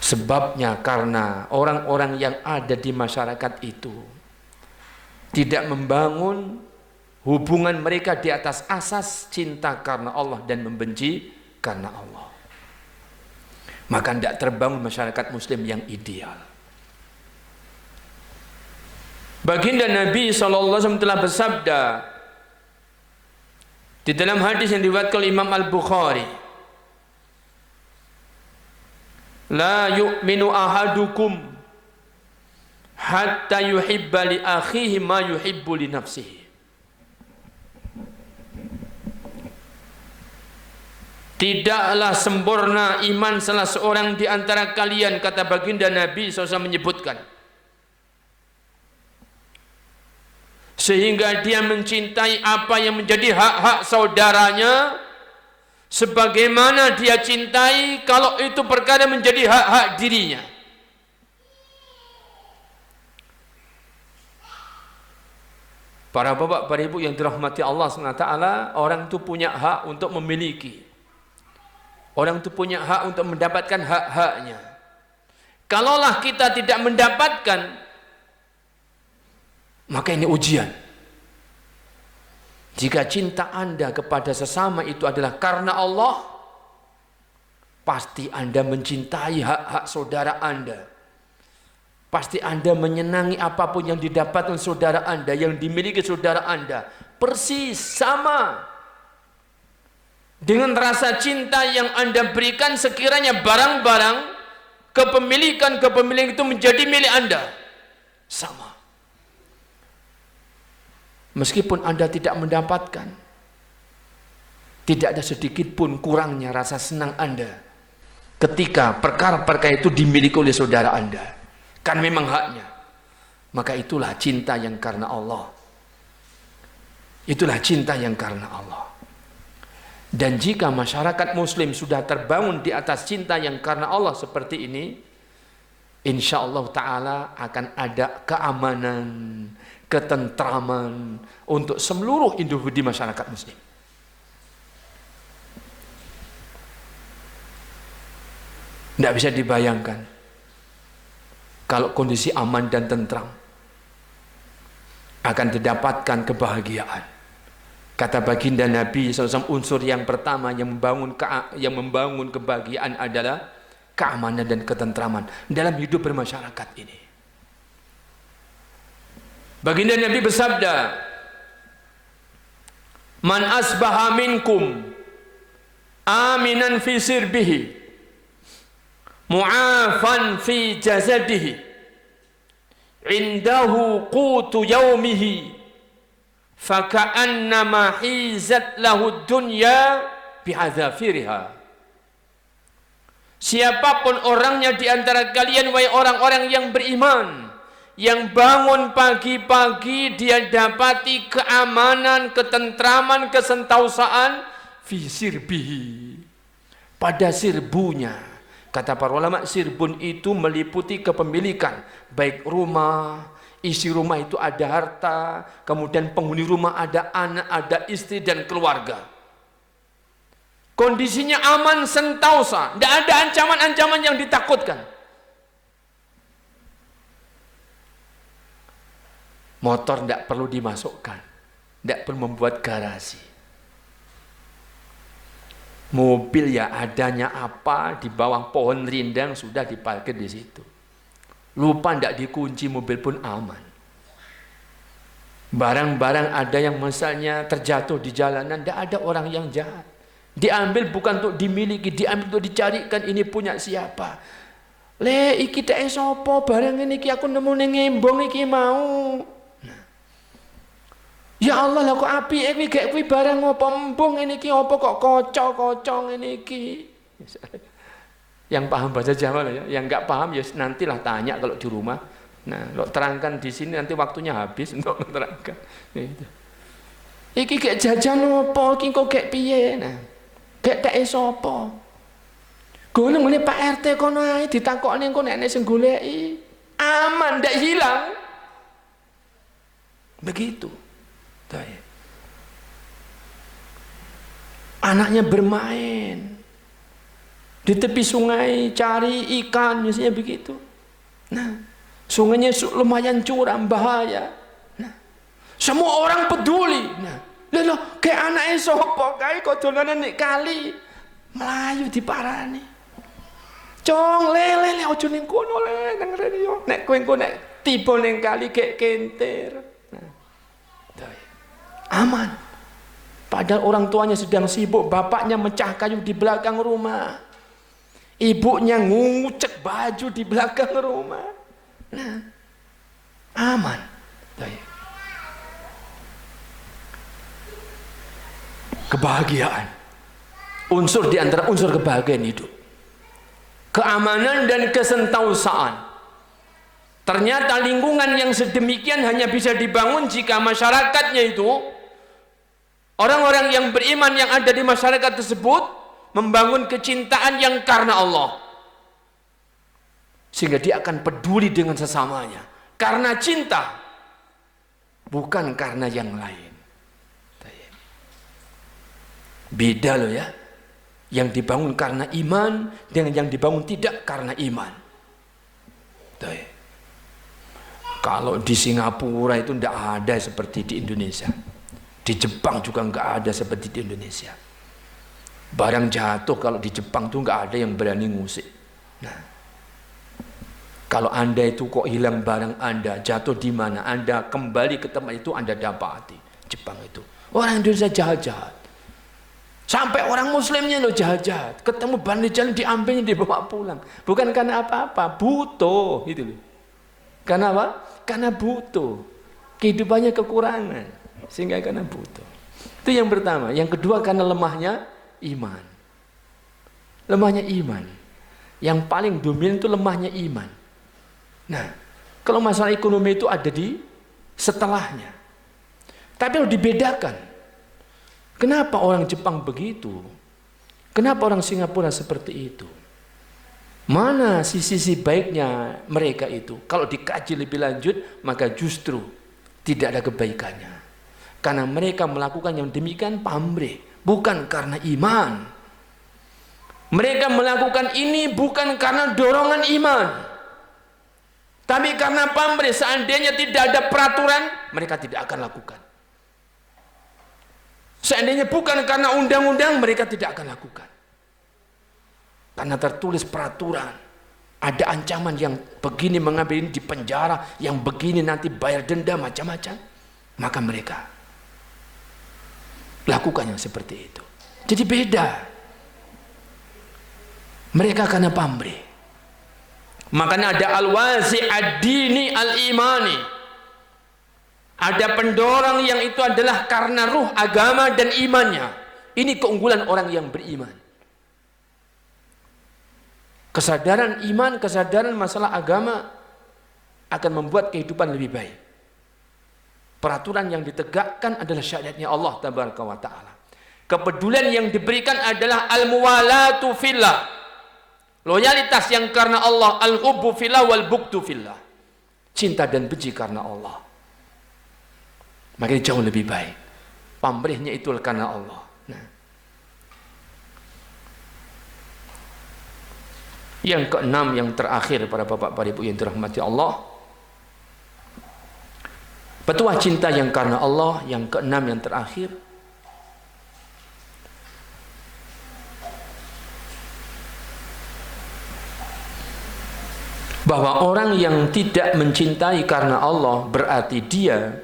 Sebabnya karena orang-orang yang ada di masyarakat itu tidak membangun hubungan mereka di atas asas cinta karena Allah dan membenci karena Allah. Maka tidak terbangun masyarakat muslim yang ideal. Baginda Nabi SAW telah bersabda di dalam hadis yang diriwayatkan oleh Imam Al-Bukhari, la yu'minu ahadukum hatta yuhibba li akhihi ma yuhibbu li nafsihi. Tidaklah sempurna iman salah seorang di antara kalian, kata baginda Nabi SAW menyebutkan, sehingga dia mencintai apa yang menjadi hak-hak saudaranya sebagaimana dia cintai kalau itu perkara menjadi hak-hak dirinya. Para bapak, para ibu yang dirahmati Allah SWT, orang itu punya hak untuk memiliki. Orang itu punya hak untuk mendapatkan hak-haknya. Kalaulah kita tidak mendapatkan, maka ini ujian. Jika cinta Anda kepada sesama itu adalah karena Allah, pasti Anda mencintai hak-hak saudara Anda. Pasti Anda menyenangi apapun yang didapatkan saudara Anda, yang dimiliki saudara Anda. Persis sama dengan rasa cinta yang Anda berikan sekiranya barang-barang kepemilikan itu menjadi milik Anda. Sama. Meskipun Anda tidak mendapatkan, tidak ada sedikit pun kurangnya rasa senang Anda ketika perkara-perkara itu dimiliki oleh saudara Anda. Kan memang haknya. Maka itulah cinta yang karena Allah. Itulah cinta yang karena Allah. Dan jika masyarakat muslim sudah terbangun di atas cinta yang karena Allah seperti ini, insya Allah ta'ala akan ada keamanan, ketentraman untuk seluruh individu masyarakat muslim. Tidak bisa dibayangkan kalau kondisi aman dan tentram akan didapatkan kebahagiaan. Kata baginda Nabi SAW, unsur yang pertama yang membangun kebahagiaan adalah keamanan dan ketentraman dalam hidup bermasyarakat ini. Baginda Nabi bersabda, man asbaha minkum aminan fi sirbihi mu'afan fi jasadihi indahu qutu yaumihi faka'annama hizat lahu dunya bihadzafiriha. Siapapun orangnya di antara kalian, wahai orang-orang yang beriman, yang bangun pagi-pagi dia dapati keamanan, ketentraman, kesentausaan fi sirbihi, pada sirbunya. Kata para ulama, sirbun itu meliputi kepemilikan, baik rumah, isi rumah itu ada harta, kemudian penghuni rumah ada anak, ada istri dan keluarga. Kondisinya aman sentausa, tidak ada ancaman-ancaman yang ditakutkan. Motor tidak perlu dimasukkan, tidak perlu membuat garasi. Mobil ya adanya apa di bawah pohon rindang sudah diparkir di situ. Lupa tidak dikunci mobil pun aman. Barang-barang ada yang misalnya terjatuh di jalanan, tidak ada orang yang jahat. Diambil bukan untuk dimiliki, diambil untuk dicarikan ini punya siapa. Le iki tak sopo barang ini ki aku nemu ning ngembong iki mau. Ya Allah lah kok api iki gak kuwi barang apa embung ini ki apa kok kocok-kocok ini ki. Yang paham bahasa Jawa ya, yang enggak paham ya nantilah tanya kalau di rumah. Nah, lo terangkan di sini nanti waktunya habis untuk menerangkan. Gitu. Iki gak jajan apa iki kok gak piye nah. Gak tak sapa. Golong oleh Pak RT kono ae ditakokne engko nek sing goleki. Aman ndak hilang. Begitu. Anaknya bermain di tepi sungai cari ikan misalnya begitu. Nah, sungainya lumayan curam bahaya. Nah, semua orang peduli. Nah, lho kayak anaknya sopo kae kok dolanan nek kali melayu diparani. Cong lele ojo ning kono le nang rene yo. Nek kowe engko nek tiba ning kali kek kentir. Aman. Padahal orang tuanya sedang sibuk, bapaknya mecah kayu di belakang rumah, ibunya ngucek baju di belakang rumah. Nah, aman. Kebahagiaan, unsur di antara unsur kebahagiaan hidup, keamanan dan kesentausaan. Ternyata lingkungan yang sedemikian hanya bisa dibangun jika masyarakatnya itu, orang-orang yang beriman yang ada di masyarakat tersebut membangun kecintaan yang karena Allah. Sehingga dia akan peduli dengan sesamanya. Karena cinta. Bukan karena yang lain. Beda loh ya. Yang dibangun karena iman dengan yang dibangun tidak karena iman. Kalau di Singapura itu tidak ada seperti di Indonesia. Di Jepang juga nggak ada seperti di Indonesia. Barang jatuh kalau di Jepang tuh nggak ada yang berani ngusik. Nah, kalau Anda itu kok hilang barang Anda, jatuh di mana, Anda kembali ke tempat itu Anda dapati. Jepang itu. Orang Indonesia jahat-jahat. Sampai orang Muslimnya loh jahat-jahat. Ketemu ban di jalan diambilnya dibawa pulang. Bukan karena apa-apa, butuh gitu loh. Karena apa? Karena butuh. Kehidupannya kekurangan. Sehingga karena butuh. Itu yang pertama. Yang kedua karena lemahnya iman. Lemahnya iman. Yang paling dominan itu lemahnya iman. Nah, kalau masalah ekonomi itu ada di setelahnya. Tapi harus dibedakan. Kenapa orang Jepang begitu? Kenapa orang Singapura seperti itu? Mana sisi-sisi baiknya mereka itu? Kalau dikaji lebih lanjut, maka justru tidak ada kebaikannya. Karena mereka melakukan yang demikian pamrih, bukan karena iman. Mereka melakukan ini bukan karena dorongan iman, tapi karena pamrih. Seandainya tidak ada peraturan, mereka tidak akan lakukan. Seandainya bukan karena undang-undang, mereka tidak akan lakukan. Karena tertulis peraturan, ada ancaman yang begini mengambil ini di penjara, yang begini nanti bayar denda macam-macam, maka mereka lakukan yang seperti itu. Jadi beda. Mereka karena pamrih. Makanya ada al-wazi ad-dini al-imani. Ada pendorong yang itu adalah karena ruh agama dan imannya. Ini keunggulan orang yang beriman. Kesadaran iman, kesadaran masalah agama akan membuat kehidupan lebih baik. Peraturan yang ditegakkan adalah syariatnya Allah Tabaraka wa Ta'ala. Kepedulian yang diberikan adalah al-muwalatu fillah. Loyalitas yang karena Allah, al-hubbu fillah wal bugdu fillah. Cinta dan benci karena Allah. Makanya jauh lebih baik. Pamrihnya itu karena Allah. Nah. Yang keenam, yang terakhir para bapak, para ibu yang dirahmati Allah, petuah cinta yang karena Allah. Yang keenam, yang terakhir, bahwa orang yang tidak mencintai karena Allah berarti dia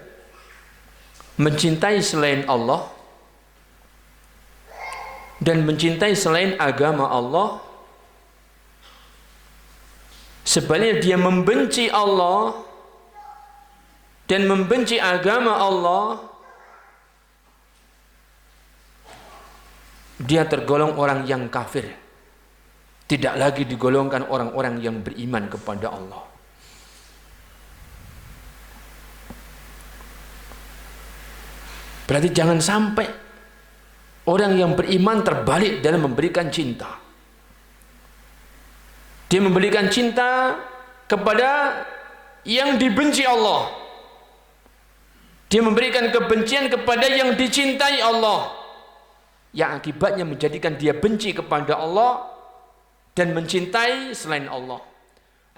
mencintai selain Allah dan mencintai selain agama Allah. Sebaliknya dia membenci Allah dan membenci agama Allah, dia tergolong orang yang kafir, tidak lagi digolongkan orang-orang yang beriman kepada Allah. Berarti jangan sampai orang yang beriman terbalik dalam memberikan cinta. Dia memberikan cinta kepada yang dibenci Allah. Dia memberikan kebencian kepada yang dicintai Allah, yang akibatnya menjadikan dia benci kepada Allah dan mencintai selain Allah.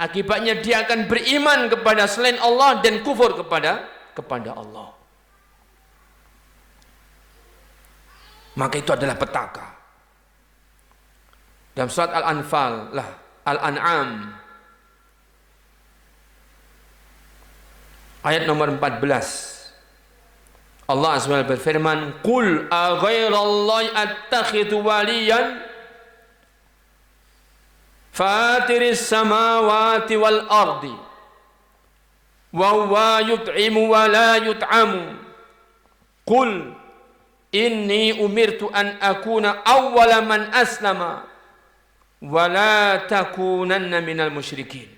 Akibatnya dia akan beriman kepada selain Allah dan kufur kepada Allah. Maka itu adalah petaka. Dalam surat Al-Anfal, Al-An'am ayat nomor 14, Allah SWT berfirman, "Qul aghairallahi attakhidhu waliyan fatiris samawati wal ardi wa huwa yut'imu wa la yut'amu qul inni umirtu an akuna awwala man aslama wa la takunanna minal musyrikin."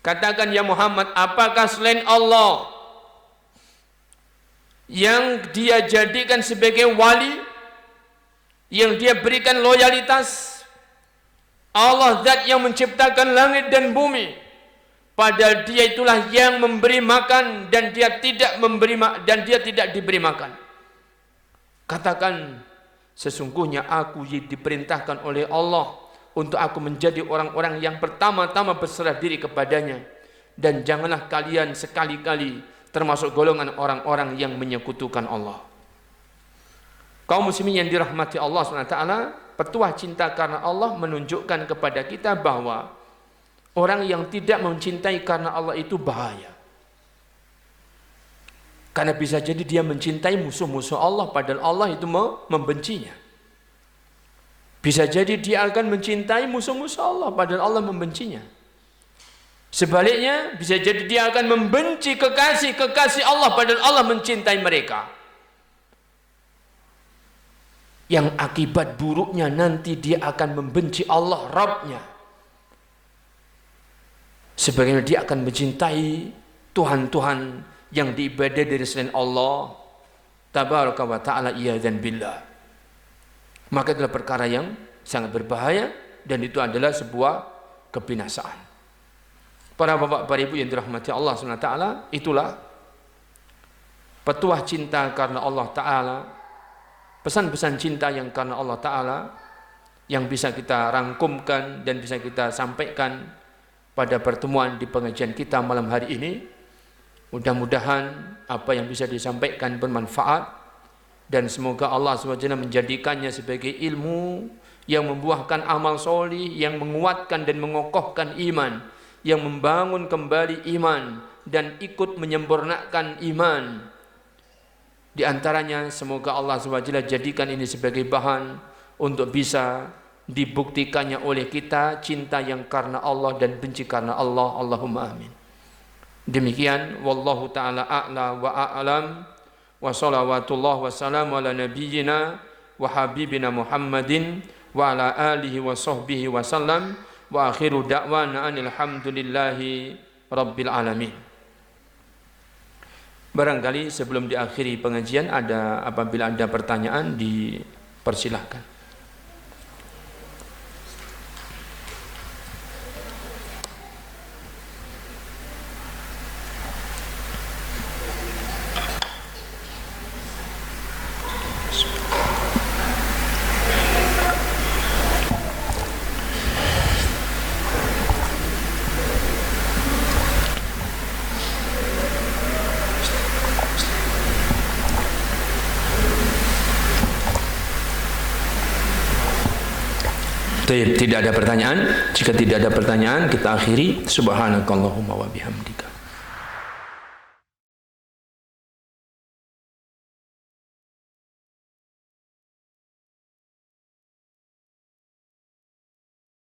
Katakan ya Muhammad, apakah selain Allah yang dia jadikan sebagai wali, yang dia berikan loyalitas? Allah zat yang menciptakan langit dan bumi, padahal dia itulah yang memberi makan dan dia tidak diberi makan. Katakan, sesungguhnya aku diperintahkan oleh Allah untuk aku menjadi orang-orang yang pertama-tama berserah diri kepadanya, dan janganlah kalian sekali-kali termasuk golongan orang-orang yang menyekutukan Allah. Kaum muslimin yang dirahmati Allah SWT, petuah cinta karena Allah menunjukkan kepada kita bahwa orang yang tidak mencintai karena Allah itu bahaya. Karena bisa jadi dia mencintai musuh-musuh Allah, padahal Allah itu membencinya. Bisa jadi dia akan mencintai musuh-musuh Allah, padahal Allah membencinya. Sebaliknya, bisa jadi dia akan membenci kekasih Allah, padahal Allah mencintai mereka. Yang akibat buruknya nanti dia akan membenci Allah, Rabbnya. Sebagaimana dia akan mencintai Tuhan-Tuhan yang diibadai dari selain Allah tabaraka wa ta'ala, iyadzan billah. Maka itulah perkara yang sangat berbahaya, dan itu adalah sebuah kebinasaan. Para bapak, para ibu yang dirahmati Allah SWT, itulah petuah cinta karena Allah Ta'ala, pesan-pesan cinta yang karena Allah Ta'ala, yang bisa kita rangkumkan dan bisa kita sampaikan pada pertemuan di pengajian kita malam hari ini. Mudah-mudahan apa yang bisa disampaikan bermanfaat, dan semoga Allah SWT menjadikannya sebagai ilmu yang membuahkan amal solih, yang menguatkan dan mengokohkan iman, yang membangun kembali iman dan ikut menyempurnakan iman. Di antaranya semoga Allah SWT jadikan ini sebagai bahan untuk bisa dibuktikannya oleh kita cinta yang karena Allah dan benci karena Allah. Allahumma amin. Demikian, wallahu ta'ala a'la wa a'lam, wa salawatullah wa salamu ala nabiyyina wa habibina Muhammadin wa ala alihi wa sahbihi wa sallam, wa akhiru da'wana alhamdulillahi rabbil alamin. Barangkali sebelum diakhiri pengajian apabila ada pertanyaan dipersilahkan. Tidak ada pertanyaan. Jika tidak ada pertanyaan, kita akhiri. Subhanakallahumma wa bihamdika.